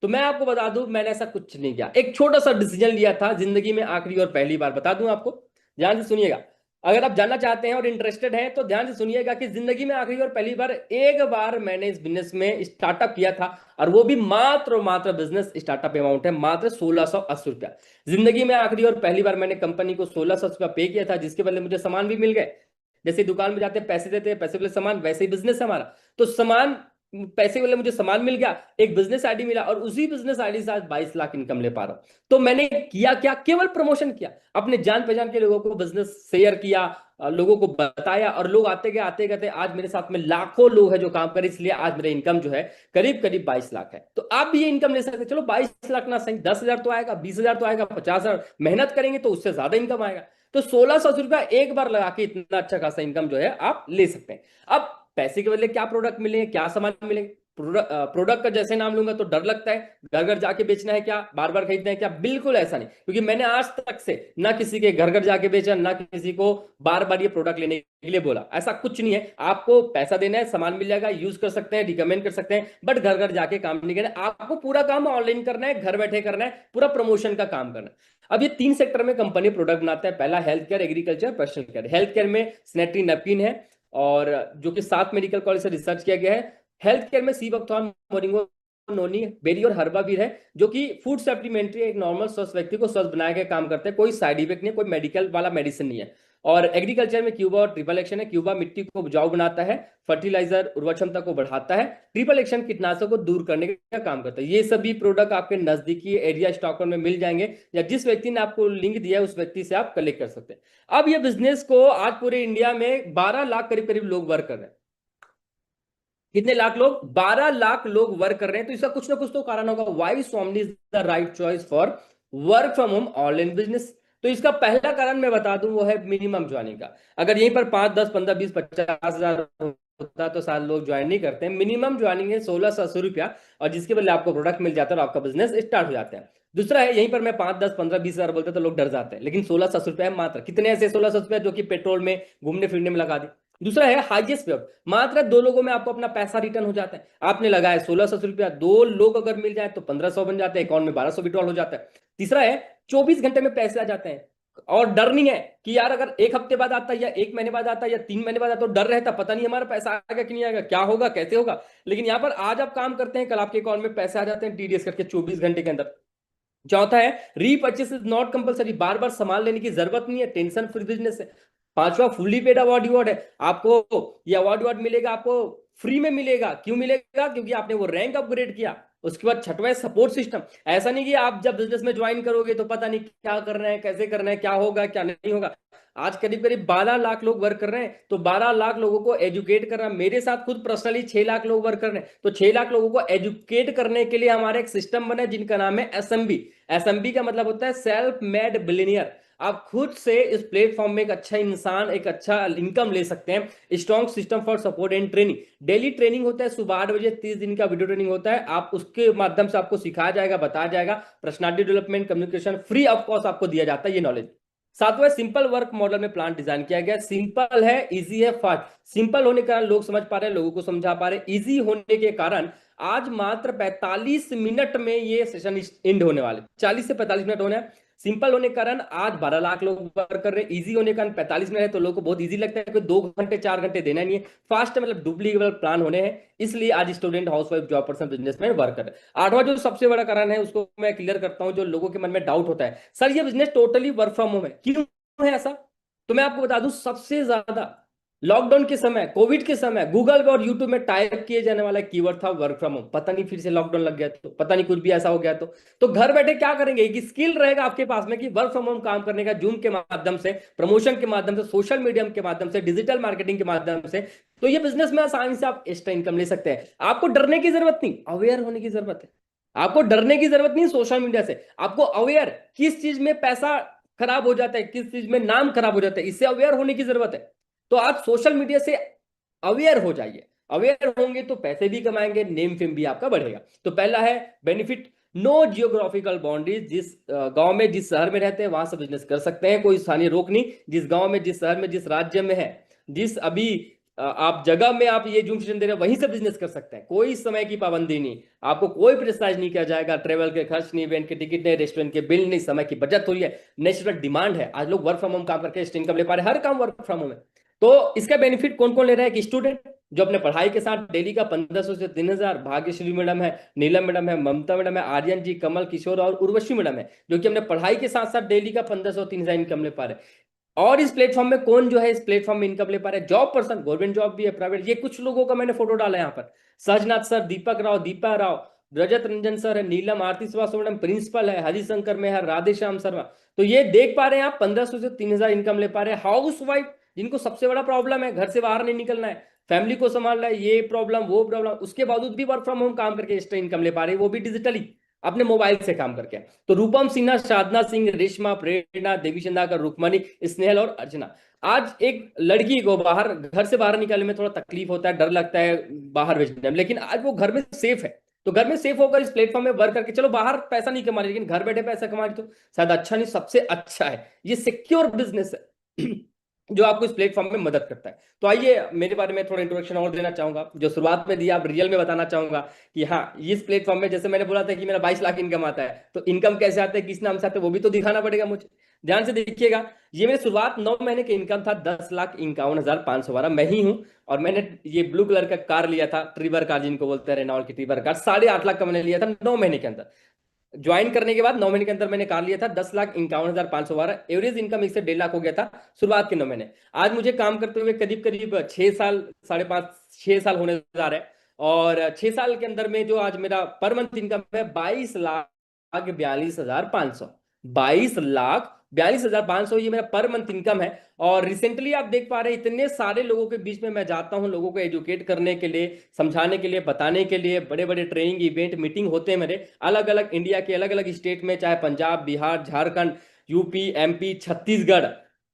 तो मैं आपको बता दूं, मैंने ऐसा कुछ नहीं किया, एक छोटा सा डिसीजन लिया था जिंदगी में, आखिरी और पहली बार बता दूं आपको, ध्यान से सुनिएगा। अगर आप जानना चाहते हैं और इंटरेस्टेड हैं तो ध्यान से सुनिएगा कि जिंदगी में आखिरी और पहली बार, एक बार मैंने इस बिजनेस में स्टार्टअप किया था, और वो भी मात्र बिजनेस स्टार्टअप अमाउंट है मात्र 1,680 रुपया। जिंदगी में आखिरी और पहली बार मैंने कंपनी को 1,600 रुपया पे किया था, जिसके बदले मुझे सामान भी मिल गए। जैसे दुकान में जाते हैं पैसे देते हैं, पैसे के लिए सामान, वैसे ही बिजनेस है हमारा। तो सामान, पैसे वाले मुझे सामान मिल गया, एक बिजनेस आईडी मिला, और उसी बिजनेस आईडी से आज 22 लाख इनकम ले पा रहा हूं। तो मैंने किया क्या? केवल प्रमोशन किया, अपने जान पहचान के लोगों को बिजनेस शेयर किया, लोगों को बताया, और लोग आते गए, आते गए, आज मेरे साथ में लाखों लोग हैं जो काम करें, इसलिए आज मेरा इनकम जो है करीब करीब 22 लाख है। तो आप भी ये इनकम ले सकते हैं। चलो 22 लाख ना सही, 10,000 तो आएगा, 20,000 तो आएगा, 50,000 मेहनत करेंगे तो उससे ज्यादा इनकम आएगा। तो 1,600 रुपया एक बार लगा के इतना अच्छा खासा इनकम जो है आप ले सकते हैं। अब पैसे के बदले क्या प्रोडक्ट मिलेंगे, क्या सामान मिलेंगे? प्रोडक्ट का जैसे नाम लूंगा तो डर लगता है, घर घर जाके बेचना है क्या, बार बार खरीदना है क्या? बिल्कुल ऐसा नहीं, क्योंकि मैंने आज तक से ना किसी के घर घर जाके बेचा, ना किसी को बार बार ये प्रोडक्ट लेने के लिए बोला, ऐसा कुछ नहीं है। आपको पैसा देना है, सामान मिल जाएगा, यूज कर सकते हैं, रिकमेंड कर सकते हैं, बट घर घर जाके काम नहीं करना। आपको पूरा काम ऑनलाइन करना है, घर बैठे करना है, पूरा प्रमोशन का काम करना है। अब ये 3 सेक्टर में कंपनी प्रोडक्ट बनाता है, पहला health care, agriculture, personal care. Health care में सैनिटरी नैपकिन है, और जो कि 7 मेडिकल कॉलेज से रिसर्च किया गया है। हेल्थ केयर में सीबकथॉर्न, मोरिंगो, नोनी, बेरी और हर्बावीर है, जो कि फूड सप्लीमेंट्री, एक नॉर्मल स्वस्थ व्यक्ति को स्वस्थ बनाने का काम करते हैं, कोई साइड इफेक्ट नहीं है, कोई मेडिकल वाला मेडिसिन नहीं है। और एग्रीकल्चर में क्यूबा और ट्रिपल एक्शन है। क्यूबा मिट्टी को उपजाऊ बनाता है, फर्टिलाइजर उर्वरक क्षमता को बढ़ाता है, ट्रिपल एक्शन कीटनाशक को दूर करने का काम करता है। ये सभी प्रोडक्ट आपके नजदीकी एरिया स्टॉकहोल्म में मिल जाएंगे, या जिस व्यक्ति ने आपको लिंक दिया है उस व्यक्ति से आप कलेक्ट कर सकते हैं। अब ये बिजनेस को आज पूरे इंडिया में 12 लाख करीब करीब लोग वर्क कर रहे हैं। कितने लाख लोग? 12 लाख लोग वर्क कर रहे हैं। तो इसका कुछ ना कुछ तो कारण होगा। Why Swami is the right choice for work from home online business? तो इसका पहला कारण मैं बता दूं, वो है मिनिमम ज्वाइनिंग का। अगर यहीं पर 5, 10, 15, 20, 50,000 होता तो सारे लोग ज्वाइन नहीं करते। मिनिमम ज्वाइनिंग है 1,680 रुपया, और जिसके बदले आपको प्रोडक्ट मिल जाता है और आपका बिजनेस स्टार्ट हो जाता है। दूसरा है, यहीं पर मैं 5, 10, 15, 20,000 बोलते तो लोग डर जाते हैं, लेकिन 1,680 रुपया है मात्र। कितने ऐसे 1,680 रुपया जो कि पेट्रोल में, घूमने फिरने में लगा दी। दूसरा है हाईएस्ट पे, मात्र 2 लोगों में आपको अपना पैसा रिटर्न हो जाता है। आपने लगाया 1,680 रुपया, 2 लोग अगर मिल जाए तो 1,500 बन जाते हैं, अकाउंट में 1,200 विड्रॉल हो जाता है। तीसरा है 24 घंटे में पैसे आ जाते हैं, और डर नहीं है कि यार अगर 1 हफ्ते बाद आता है, या 1 महीने बाद आता है, या 3 महीने बाद आता है, तो डर रहता, पता नहीं हमारा पैसा आएगा कि नहीं आएगा, क्या होगा, कैसे होगा। लेकिन यहाँ पर आज आप काम करते हैं, कल आपके अकाउंट में पैसे आ जाते हैं टीडीएस करके 24 घंटे के अंदर। चौथा है रीपर्चेस इज नॉट कंपलसरी, बार बार सामान लेने की जरूरत नहीं है, टेंशन फ्री बिजनेस है। पांचवा फुल्ली पेड अवार्ड है। आपको ये अवार्ड मिलेगा, आपको फ्री में मिलेगा। क्यों मिलेगा? क्योंकि आपने वो रैंक अपग्रेड किया। उसके बाद छठवा है सपोर्ट सिस्टम। ऐसा नहीं कि आप जब बिजनेस में ज्वाइन करोगे तो पता नहीं क्या करना है, कैसे करना है, क्या होगा क्या नहीं होगा। आज करीब करीब 12 लाख लोग वर्क कर रहे हैं, तो 12 लाख लोगों को एजुकेट करना। मेरे साथ खुद पर्सनली 6 लाख लोग वर्क कर रहे हैं, तो 6 लाख लोगों को एजुकेट करने के लिए हमारा एक सिस्टम बना है जिनका नाम है एसएमबी। एसएमबी का मतलब होता है सेल्फ मेड बिलियनियर। आप खुद से इस प्लेटफॉर्म में एक अच्छा इंसान, एक अच्छा इनकम ले सकते हैं। Strong system for support and training, daily training होता है सुबह 8 बजे, 30 दिन का वीडियो ट्रेनिंग होता है। आप उसके माध्यम से आपको सिखाया जाएगा, बताया जाएगा। Personality development, communication free of cost आपको दिया जाता है ये नॉलेज। सातवां सिंपल वर्क मॉडल में प्लान डिजाइन किया गया। सिंपल है, इजी है, फास्ट। सिंपल होने के कारण लोग समझ पा रहे हैं, लोगों को समझा पा रहे हैं। इजी होने के कारण आज मात्र 45 मिनट में ये सेशन एंड होने वाले, 40 से 45 मिनट होने हैं। सिंपल होने के कारण आज 12 लाख लोग वर्क कर रहे हैं। इजी होने के कारण 45 मिनट है, तो लोगों को बहुत इजी लगता है, कोई 2 घंटे 4 घंटे देना नहीं है। फास्ट मतलब डुप्लीकेबल प्लान होने हैं, इसलिए आज student, housewife, job person, businessman work कर रहे हैं। आठवां जो सबसे बड़ा कारण है उसको मैं क्लियर करता हूं, जो लोगों के मन में डाउट होता है, सर ये business totally work from home है, क्यों है ऐसा? तो मैं आपको बता दूं, सबसे ज्यादा लॉकडाउन के समय, कोविड के समय गूगल पे और यूट्यूब में टाइप किए जाने वाला कीवर्ड था वर्क फ्रॉम होम। पता नहीं फिर से लॉकडाउन लग गया तो, पता नहीं कुछ भी ऐसा हो गया तो घर बैठे क्या करेंगे? एक स्किल रहेगा आपके पास में कि वर्क फ्रॉम होम काम करने का, जूम के माध्यम से, प्रमोशन के माध्यम से, सोशल मीडिया के माध्यम से, डिजिटल मार्केटिंग के माध्यम से। तो ये बिजनेस में आसानी से आप एक्स्ट्रा इनकम ले सकते हैं। आपको डरने की जरूरत नहीं, अवेयर होने की जरूरत है। आपको डरने की जरूरत नहीं सोशल मीडिया से, आपको अवेयर, किस चीज में पैसा खराब हो जाता है, किस चीज में नाम खराब हो जाता है, इससे अवेयर होने की जरूरत है। तो आप सोशल मीडिया से अवेयर हो जाइए। अवेयर होंगे तो पैसे भी कमाएंगे, नेम फेम भी आपका बढ़ेगा। तो पहला है बेनिफिट, नो जियोग्राफिकल बाउंड्रीज। जिस गांव में, जिस शहर में रहते हैं वहां से बिजनेस कर सकते हैं, कोई स्थानीय रोक नहीं। जिस गांव में, जिस शहर में, जिस राज्य में है, जिस अभी आप जगह में आप ये जूम सेशन दे रहे हैं, वहीं से बिजनेस कर सकते हैं। कोई समय की पाबंदी नहीं, आपको कोई प्रेशराइज नहीं किया जाएगा। ट्रेवल के खर्च नहीं, इवेंट के टिकट नहीं, रेस्टोरेंट के बिल नहीं, समय की बचत हो रही है, नेचुरल डिमांड है। आज लोग वर्क फ्रॉम होम काम करके इनकम ले पा रहे हैं, हर काम वर्क फ्रॉम होम है। तो इसका बेनिफिट कौन कौन ले रहा है? कि स्टूडेंट जो अपने पढ़ाई के साथ डेली का 1500 से 3000, भाग्यश्री मैडम है, नीलम मैडम है, ममता मैडम है, आर्यन जी, कमल, किशोर और उर्वशी मैडम है, जो कि अपने पढ़ाई के साथ साथ डेली का 1500 3000 इनकम ले पा रहे हैं। और इस प्लेटफॉर्म में कौन जो है इस प्लेटफॉर्म में इनकम ले पा रहे हैं? जॉब पर्सन, गवर्नमेंट जॉब भी है, प्राइवेट। ये कुछ लोगों का मैंने फोटो डाला है यहाँ पर, सहजनाथ सर, दीपक राव, दीपा राव, रजत रंजन सर है, नीलम, आरती श्रीवास्तव मैडम प्रिंसिपल है, हरिशंकर मेहर, राधेश्याम शर्मा। तो ये देख पा रहे हैं आप, 1500 से 3000 इनकम ले पा रहे हैं। हाउस वाइफ, जिनको सबसे बड़ा प्रॉब्लम है घर से बाहर नहीं निकलना है, फैमिली को संभालना है, ये प्रॉब्लम वो प्रॉब्लम, उसके बावजूद भी वर्क फ्रॉम होम काम करके एक्स्ट्रा इनकम ले पा रही है, वो भी डिजिटली अपने मोबाइल से काम करके। तो रूपम सिन्हा, साधना सिंह, रेशमा, प्रेरणा, देवी चंदाकर, रुक्मणी, स्नेहल और अर्चना। आज एक लड़की को बाहर, घर से बाहर निकलने में थोड़ा तकलीफ होता है, डर लगता है बाहर भेजने में, लेकिन आज वो घर में सेफ है। तो घर में सेफ होकर इस प्लेटफॉर्म में वर्क करके, चलो बाहर पैसा नहीं कमा रही, लेकिन घर बैठे पैसा कमा रही, तो शायद अच्छा नहीं, सबसे अच्छा है। ये सिक्योर बिजनेस है जो आपको इस प्लेटफॉर्म में मदद करता है। तो आइए मेरे बारे में थोड़ा इंट्रोडक्शन और देना चाहूंगा, जो शुरुआत में दिया, आप रियल में बताना चाहूंगा कि हाँ, इस प्लेटफॉर्म में जैसे मैंने बोला था कि मेरा 22 लाख इनकम आता है, तो इनकम कैसे आता है, किस नाम से आता है, वो भी तो दिखाना पड़ेगा मुझे। ध्यान से देखिएगा, ये मेरी शुरुआत 9 महीने के इनकम था 10,51,512, मैं ही हूं। और मैंने ये ब्लू कलर का कार लिया था, ट्रिबर कार जिनको बोलते हैं, रेनॉल्ट की ट्रिबर कार, 8.5 लाख का मैंने लिया था 9 महीने के अंदर। ज्वाइन करने के बाद 9 महीने के अंदर मैंने कार लिया था 10,51,512। एवरेज इनकम इससे 1.5 लाख हो गया था शुरुआत के 9 महीने। आज मुझे काम करते हुए करीब करीब 6 साल, 5.5 6 साल होने जा रहे हैं। और 6 साल के अंदर में जो आज मेरा पर मंथ इनकम है 22,42,500, 22,42,500, ये मेरा पर मंथ इनकम है। और रिसेंटली आप देख पा रहे हैं, इतने सारे लोगों के बीच में मैं जाता हूं, लोगों को एजुकेट करने के लिए, समझाने के लिए, बताने के लिए। बड़े बड़े ट्रेनिंग इवेंट मीटिंग होते हैं मेरे, अलग अलग इंडिया के अलग अलग स्टेट में, चाहे पंजाब, बिहार, झारखंड, यूपी, एमपी, छत्तीसगढ़,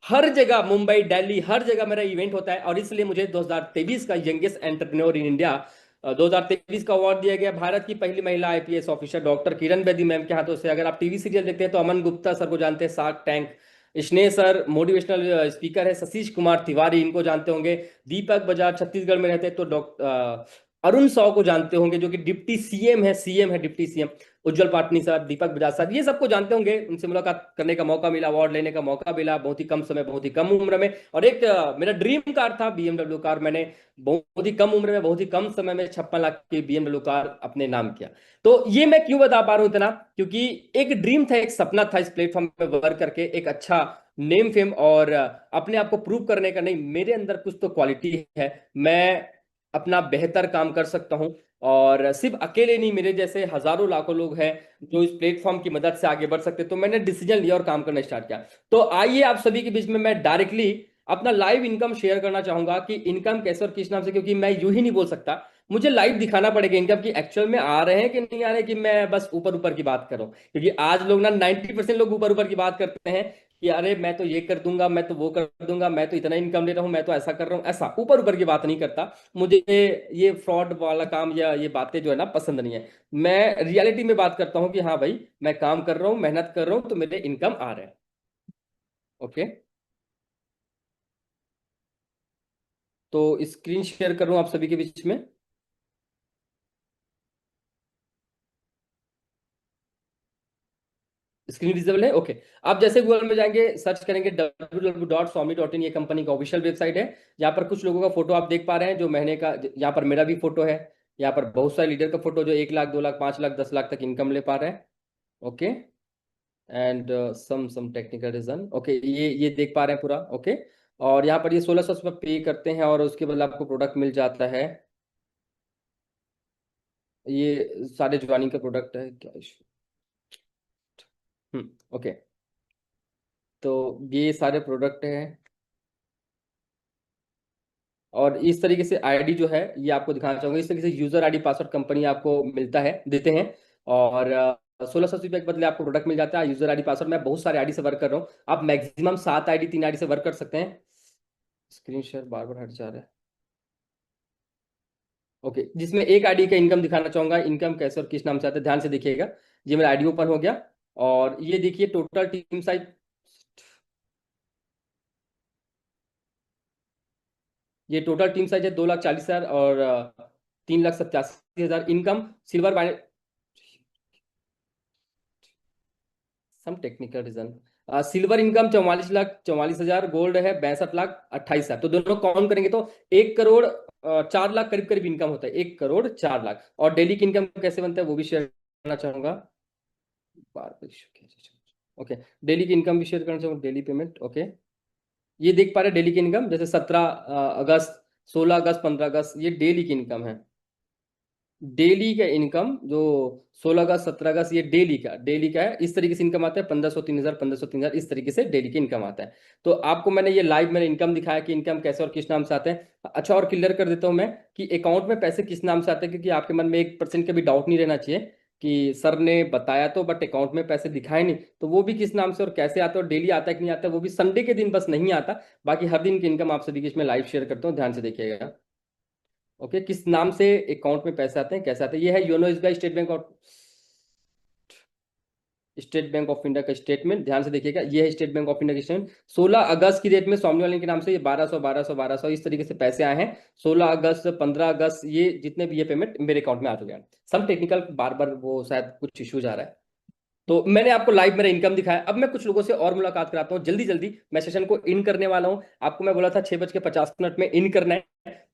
हर जगह, मुंबई, दिल्ली, हर जगह मेरा इवेंट होता है। और इसलिए मुझे 2023 का यंगेस्ट एंटरप्रेन्योर इन इंडिया 2023 का अवार्ड दिया गया। भारत की पहली महिला IPS officer doctor Kiran Bedi ma'am के हाथों से। अगर आप टीवी सीरियल देखते हैं तो अमन गुप्ता सर को जानते हैं, शार्क टैंक। स्नेह सर मोटिवेशनल स्पीकर है। सतीश कुमार तिवारी, इनको जानते होंगे। दीपक बजाज छत्तीसगढ़ में रहते हैं। तो डॉक्टर अरुण साव को जानते होंगे, जो कि डिप्टी सीएम है, डिप्टी सीएम। उज्जवल पाटनी सर, दीपक बजाज सर, ये सबको जानते होंगे। उनसे मुलाकात करने का मौका मिला, अवार्ड लेने का मौका मिला, बहुत ही कम समय, बहुत ही कम उम्र में। और एक मेरा ड्रीम कार था बीएमडब्ल्यू कार, मैंने बहुत ही कम उम्र में, बहुत ही कम समय में 56 लाख की बीएमडब्ल्यू कार अपने नाम किया। तो ये मैं क्यों बता पा रहा हूं इतना? क्योंकि एक ड्रीम था, एक सपना था, इस प्लेटफॉर्म पे वर्क करके एक अच्छा नेम फेम और अपने आप को प्रूव करने का। नहीं, मेरे अंदर कुछ तो क्वालिटी है, मैं अपना बेहतर काम कर सकता हूं। और सिर्फ अकेले नहीं, मेरे जैसे हजारों लाखों लोग हैं जो इस प्लेटफॉर्म की मदद से आगे बढ़ सकते। तो मैंने डिसीजन लिया और काम करना स्टार्ट किया। तो आइए आप सभी के बीच में मैं डायरेक्टली अपना लाइव इनकम शेयर करना चाहूंगा कि इनकम कैसे और किस नाम से, क्योंकि मैं यूं ही नहीं बोल सकता, मुझे लाइव दिखाना पड़ेगा इनकम की एक्चुअल में आ रहे हैं कि नहीं आ रहे, कि मैं बस ऊपर ऊपर की बात कर रहा हूं। क्योंकि आज लोग ना 90% लोग ऊपर ऊपर की बात करते हैं कि अरे मैं तो ये कर दूंगा, मैं तो वो कर दूंगा, मैं तो इतना इनकम ले रहा हूं, मैं तो ऐसा कर रहा हूं। ऐसा ऊपर ऊपर की बात नहीं करता। मुझे ये फ्रॉड वाला काम या ये बातें जो है ना पसंद नहीं है। मैं रियलिटी में बात करता हूँ कि हाँ भाई, मैं काम कर रहा हूँ, मेहनत कर रहा हूँ, तो मेरे इनकम आ रहे हैं। ओके, तो स्क्रीन शेयर करूं आप सभी के बीच में। स्क्रीन विजिबल है, ओके। आप जैसे गूगल में जाएंगे, सर्च करेंगे www.swami.in, ये कंपनी का ऑफिशियल वेबसाइट है। यहाँ पर कुछ लोगों का फोटो आप देख पा रहे हैं जो महीने का, यहाँ पर मेरा भी फोटो है। यहाँ पर बहुत सारे लीडर का फोटो जो 1 लाख, 2 लाख, 5 लाख, 10 लाख तक इनकम ले पा रहे हैं। Okay, and some technical reason, okay, ये देख पा रहे हैं पूरा। ओके, और यहाँ पर ये 1600 रुपये पे करते हैं और उसके बाद आपको प्रोडक्ट मिल जाता है। ये सारे ज्वाइनिंग का प्रोडक्ट है क्या इशू। ओके, तो ये सारे प्रोडक्ट हैं। और इस तरीके से आईडी जो है ये आपको दिखाना चाहूंगा। इस तरीके से यूजर आईडी पासवर्ड कंपनी आपको मिलता है, देते हैं। और 1600 रुपये के बदले आपको प्रोडक्ट मिल जाता है। यूजर आईडी पासवर्ड, मैं बहुत सारे आईडी से वर्क कर रहा हूँ। आप मैक्सिमम 7 आईडी, 3 आईडी से वर्क कर सकते हैं। स्क्रीन शेयर बार बार हट जा रहा है। ओके, जिसमें एक आईडी का इनकम दिखाना चाहूंगा। इनकम कैसे और किस नाम से आता है, ध्यान से देखिएगा। ये मेरा आईडी ओपन हो गया और ये देखिए टोटल टीम साइज। ये टोटल टीम साइज है 2,40,000 और 3,87,000 income. Silver, some technical reason. Silver income 44,44,000, gold है 62,28,000। तो दोनों काउंट करेंगे तो 1 करोड़ 4 लाख करीब करीब इनकम होता है। 1 करोड़ 4 लाख। और डेली की इनकम कैसे बनता है वो भी शेयर करना चाहूंगा। ओके, डेली की इनकम भी शेयर करना चाहूंगा। Daily payment, okay. ये देख पा रहे हैं डेली की इनकम, जैसे 17 अगस्त, 16 अगस्त, 15 अगस्त, ये डेली की इनकम है। डेली का इनकम जो 16 अगस्त, 17 अगस्त, ये डेली का है। इस तरीके से इनकम आता है 1500, 3,000, 1500, 3,000, इस तरीके से डेली की इनकम आता है। तो आपको मैंने ये लाइव मैंने इनकम दिखाया कि इनकम कैसे और किस नाम से आते हैं। अच्छा, और क्लियर कर देता हूं मैं कि अकाउंट में पैसे किस नाम से आते हैं, क्योंकि आपके मन में 1% का भी डाउट नहीं रहना चाहिए कि सर ने बताया तो बट अकाउंट में पैसे दिखाए नहीं। तो वो भी किस नाम से और कैसे आता है और डेली आता है कि नहीं आता है, वो भी संडे के दिन बस नहीं आता। बाकी हर दिन की इनकम आप सभी की इसमें लाइव शेयर करता हूँ, ध्यान से देखिएगा। ओके, किस नाम से अकाउंट में पैसे आते हैं, कैसे आते हैं। ये है YONO SBI state bank of India का स्टेटमेंट, ध्यान से देखिएगा। ये है स्टेट बैंक ऑफ इंडिया का स्टेटमेंट। 16 अगस्त की डेट में स्वामी वाले के नाम से ये 1200, 1200, 1200 इस तरीके से पैसे आए हैं। 16 अगस्त, 15 अगस्त, ये जितने भी ये पेमेंट मेरे अकाउंट में आ चुके हैं। सम टेक्निकल बार बार वो शायद कुछ इश्यूज आ रहा है। तो मैंने आपको लाइव मेरा इनकम दिखाया। अब मैं कुछ लोगों से और मुलाकात कराता हूँ जल्दी जल्दी। मैं सेशन को इन करने वाला हूँ। आपको मैं बोला था 6:50 में इन करना है।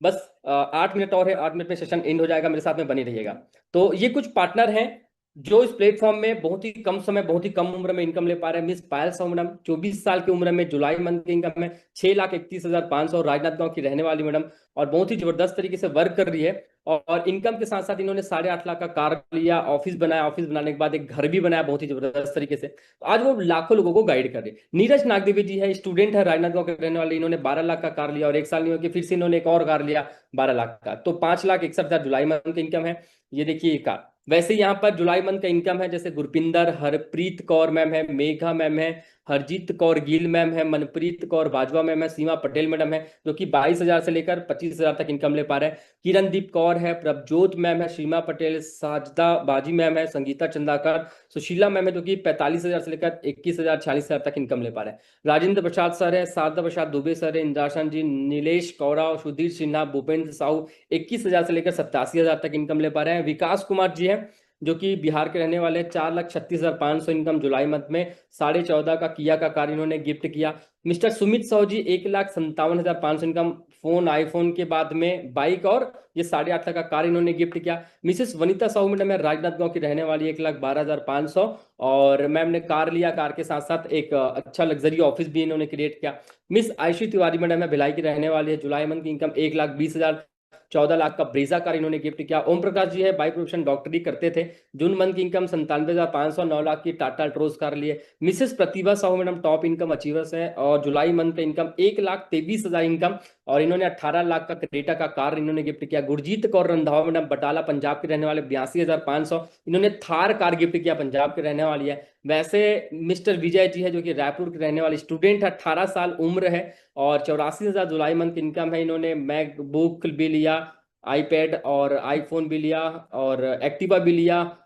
बस 8 मिनट और है, 8 मिनट में सेशन इन हो जाएगा। मेरे साथ में बने रहिएगा। तो ये कुछ पार्टनर हैं जो इस प्लेटफॉर्म में बहुत ही कम समय, बहुत ही कम उम्र में इनकम ले पा रहे हैं। मिस पायल साहू मैडम 24 साल की उम्र में जुलाई मंथ की इनकम में 6,31,500, राजनांदगांव की रहने वाली मैडम, और बहुत ही जबरदस्त तरीके से वर्क कर रही है। और इनकम के साथ साथ इन्होंने 8.5 लाख का कार लिया, ऑफिस बनाया, ऑफिस बनाने के बाद एक घर भी बनाया बहुत ही जबरदस्त तरीके से। तो आज वो लाखों लोगों को गाइड कर रहे हैं। नीरज नागदेवी जी है, स्टूडेंट है, राजनांदगांव के रहने वाले। इन्होंने 12 लाख का कार लिया और 1 साल नहीं हो गया फिर से इन्होंने एक और कार लिया 12 लाख का। तो 5,61,000 जुलाई मंथ की इनकम है। ये देखिए ये कार। वैसे यहाँ पर जुलाई मंथ का इनकम है, जैसे गुरपिंदर, हरप्रीत कौर मैम है, मेघा मैम है, हरजीत कौर गिल मैम है, मनप्रीत कौर बाजवा मैम है, सीमा पटेल मैडम है, जो कि 22,000 से लेकर 25,000 तक इनकम ले पा रहे हैं। किरणदीप कौर है, प्रभजोत मैम है, सीमा पटेल, साजदा बाजी मैम है, संगीता चंदाकर, सुशीला मैम है, जो कि 45,000 से लेकर 21,000, 46,000 तक इनकम ले पा रहे हैं। राजेंद्र प्रसाद सर है, शारदा प्रसाद दुबे सर है, इंद्राशन जी, नीलेश कौरा, सुधीर सिन्हा, भूपेंद्र साहू 21,000 से लेकर 87,000 तक इनकम ले पा रहे हैं। विकास कुमार जी हैं, जो कि बिहार के रहने वाले, 4,36,500 इनकम जुलाई मंथ में। 14.5 का किया का कार इन्होंने गिफ्ट किया। मिस्टर सुमित साहू जी 1,57,500 इनकम, फोन, आईफोन के बाद में बाइक, और ये 8.5 लाख का कार इन्होंने गिफ्ट किया। मिसेस वनिता साहू मैडम है, राजनांदगांव की रहने वाली, 1,12,500, और मैम ने कार लिया, कार के साथ साथ एक अच्छा लग्जरी ऑफिस भी इन्होंने क्रिएट किया। मिस आयशी तिवारी मैडम है, भिलाई की रहने वाली है, जुलाई मंथ की इनकम 1,20,000, 14 लाख का ब्रेजा कार इन्होंने गिफ्ट किया। ओम प्रकाश जी है, बाई प्रोफेशन डॉक्टरी करते थे, जून मंथ की इनकम 97,500, 9 लाख की टाटा ट्रोस कार लिए। Mrs Pratibha Sahu madam top income achievers है, और जुलाई मंथ का इनकम 1,23,000 इनकम, और इन्होंने 18 लाख का क्रेटा का कार इन्होंने गिफ्ट किया। गुरजीत कौर रंधावा मैडम, बटाला पंजाब के रहने वाले, 82,500, इन्होंने थार कार गिफ्ट किया, पंजाब के रहने वाली है। वैसे मिस्टर विजय जी है, जो कि रायपुर के रहने वाले, स्टूडेंट है, 18 साल उम्र है, और 84,000 जुलाई मंथ की इनकम है। इन्होंने मैकबुक भी लिया, आईपैड और आईफोन भी लिया, और एक्टिवा भी लिया,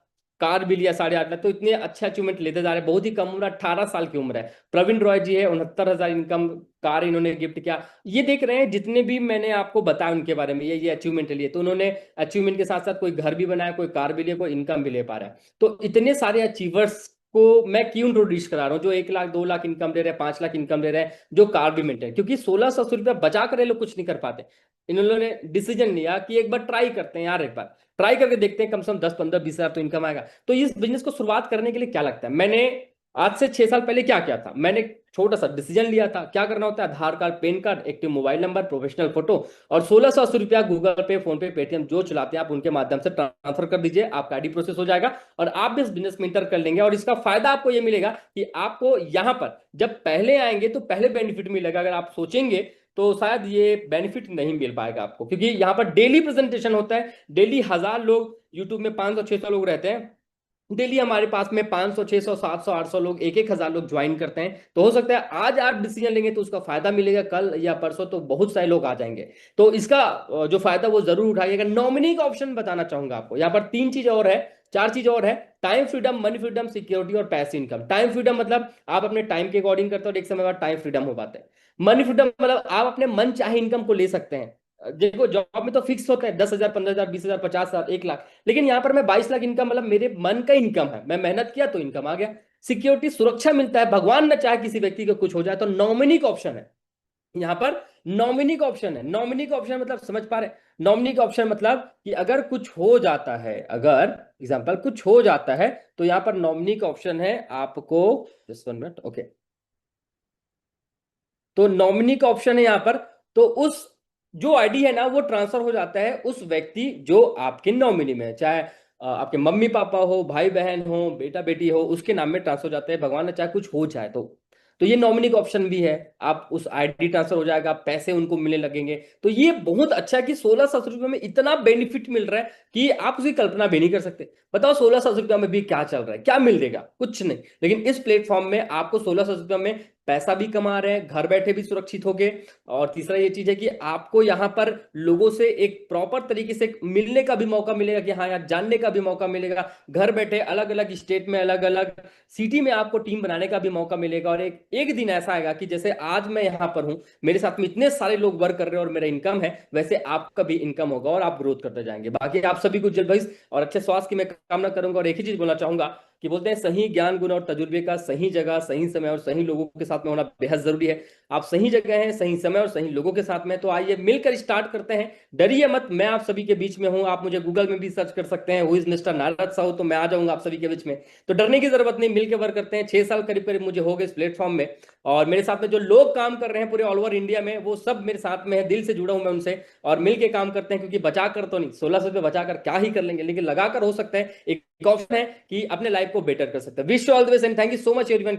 कार भी लिया 8.5 लाख। तो इतने अच्छे अचीवमेंट लेते जा रहे हैं, बहुत ही कम उम्र, 18 साल की उम्र है। प्रवीण रॉय जी है, 69,000 इनकम, कार इन्होंने गिफ्ट किया। ये देख रहे हैं जितने भी मैंने आपको बताया उनके बारे में, ये अचीवमेंट लिए, तो उन्होंने अचीवमेंट के साथ साथ कोई घर भी बनाया, कोई कार भी लिया, कोई इनकम भी ले पा रहा है। तो इतने सारे अचीवर्स को मैं क्यों इंट्रोड्यूस करा रहा हूँ, जो 1 लाख 2 लाख इनकम ले रहे हैं, 5 लाख इनकम ले रहे हैं, जो कार भी मेंटेन, क्योंकि 1600 रुपया बचा कर ये लोग कुछ नहीं कर पाते। इन्होंने डिसीजन लिया कि एक बार ट्राई करते हैं यार, एक बार ट्राई करके देखते हैं, कम से कम 10 15 20 हजार तो इनकम आएगा। तो इस बिजनेस को शुरुआत करने के लिए क्या लगता है, मैंने आज से 6 साल पहले क्या किया था, मैंने छोटा सा डिसीजन लिया था। क्या करना होता है, Aadhaar card, PAN card, active mobile number, professional photo, और 1680 रुपया गूगल पे, फोन पे, पेटीएम जो चलाते हैं आप, उनके माध्यम से ट्रांसफर कर दीजिए, आपका आईडी प्रोसेस हो जाएगा और आप भी इस बिजनेस में इंटर कर लेंगे। और इसका फायदा आपको ये मिलेगा कि आपको यहां पर जब पहले आएंगे तो पहले बेनिफिट मिलेगा। अगर आप सोचेंगे तो शायद ये बेनिफिट नहीं मिल पाएगा आपको, क्योंकि यहाँ पर डेली प्रेजेंटेशन होता है, डेली 1000 लोग, यूट्यूब में 500 600 लोग रहते हैं, डेली हमारे पास में 500 600 700 800 लोग, 1 1000 लोग ज्वाइन करते हैं। तो हो सकता है आज आप डिसीजन लेंगे तो उसका फायदा मिलेगा, कल या परसों तो बहुत सारे लोग आ जाएंगे। तो इसका जो फायदा वो जरूर उठाइएगा। नॉमिनी का ऑप्शन बताना चाहूंगा आपको, यहाँ पर 3 चीज और है, 4 चीज और है। Time freedom, money freedom, security और पैसिव इनकम। टाइम फ्रीडम मतलब आप अपने टाइम के अकॉर्डिंग करते हो और एक समय बाद टाइम फ्रीडम हो पाते हैं। मनी फ्रीडम मतलब आप अपने मन चाहे इनकम को ले सकते हैं। देखो जॉब में तो फिक्स होता है 10,000 15,000 20,000 50,000 1 लाख, लेकिन यहाँ पर मैं 22 लाख इनकम, मतलब मेरे मन का इनकम है, मैं मेहनत किया तो इनकम आ गया। सिक्योरिटी, सुरक्षा मिलता है, भगवान न चाहे किसी व्यक्ति को कुछ हो जाए तो नॉमिनी का ऑप्शन है यहाँ पर। नॉमिनी का ऑप्शन है, नॉमिनी का ऑप्शन मतलब समझ पा रहे हैं? नॉमिनी का ऑप्शन मतलब कि अगर कुछ हो जाता है, अगर एग्जाम्पल कुछ हो जाता है, तो यहाँ पर नॉमिनी का ऑप्शन है आपको। Just 1 minute, okay. तो नॉमिनी का ऑप्शन है यहाँ पर। तो उस जो आईडी है ना, वो ट्रांसफर हो जाता है उस व्यक्ति जो आपके नॉमिनी में है, चाहे आपके मम्मी पापा हो, भाई बहन हो, बेटा बेटी हो, उसके नाम में ट्रांसफर हो जाता है, भगवान ने चाहे कुछ हो जाए तो ये नॉमिनी का ऑप्शन भी है। आप उस आईडी ट्रांसफर हो जाएगा, पैसे उनको मिलने लगेंगे। तो ये बहुत अच्छा है कि 1600 रुपये में इतना बेनिफिट मिल रहा है कि आप उसकी कल्पना भी नहीं कर सकते। बताओ 1600 रुपये में भी क्या चल रहा है, क्या मिल देगा, कुछ नहीं। लेकिन इस प्लेटफॉर्म में आपको 1600 रुपये में पैसा भी कमा रहे हैं, घर बैठे भी सुरक्षित होके। और तीसरा ये चीज है कि आपको यहाँ पर लोगों से एक प्रॉपर तरीके से मिलने का भी मौका मिलेगा, कि हाँ यार, जानने का भी मौका मिलेगा। घर बैठे अलग अलग स्टेट में, अलग अलग सिटी में आपको टीम बनाने का भी मौका मिलेगा। और एक एक दिन ऐसा आएगा कि जैसे आज मैं यहाँ पर हूँ, मेरे साथ में इतने सारे लोग वर्क कर रहे हैं और मेरा इनकम है, वैसे आपका भी इनकम होगा और आप ग्रोथ करते जाएंगे। बाकी आप सभी को जल्द भविष्य और अच्छे स्वास्थ्य की मैं कामना करूंगा। और एक ही चीज बोलना चाहूंगा कि बोलते हैं सही ज्ञान गुण और तजुर्बे का सही जगह, सही समय और सही लोगों के साथ में होना बेहद जरूरी है। आप सही जगह हैं, सही समय और सही लोगों के साथ में, तो आइए मिलकर स्टार्ट करते हैं। डरिए मत, मैं आप सभी के बीच में हूं। आप मुझे गूगल में भी सर्च कर सकते हैं, who is mister Narad Sahu, तो मैं आ जाऊंगा आप सभी के बीच में। तो डरने की जरूरत नहीं, मिलकर वर्क करते हैं। 6 साल करीब करीब मुझे हो गए इस प्लेटफॉर्म में, और मेरे साथ में जो लोग काम कर रहे हैं पूरे ऑल ओवर इंडिया में, वो सब मेरे साथ में है, दिल से जुड़ा हूं मैं उनसे। और मिलके काम करते हैं, क्योंकि बचा कर तो नहीं, 1600 रुपये बचा कर क्या ही कर लेंगे, लेकिन लगाकर हो सकता है। एक ऑप्शन है कि अपने लाइफ को बेटर कर सकते हैं। Wish you all the best and thank you so much everyone.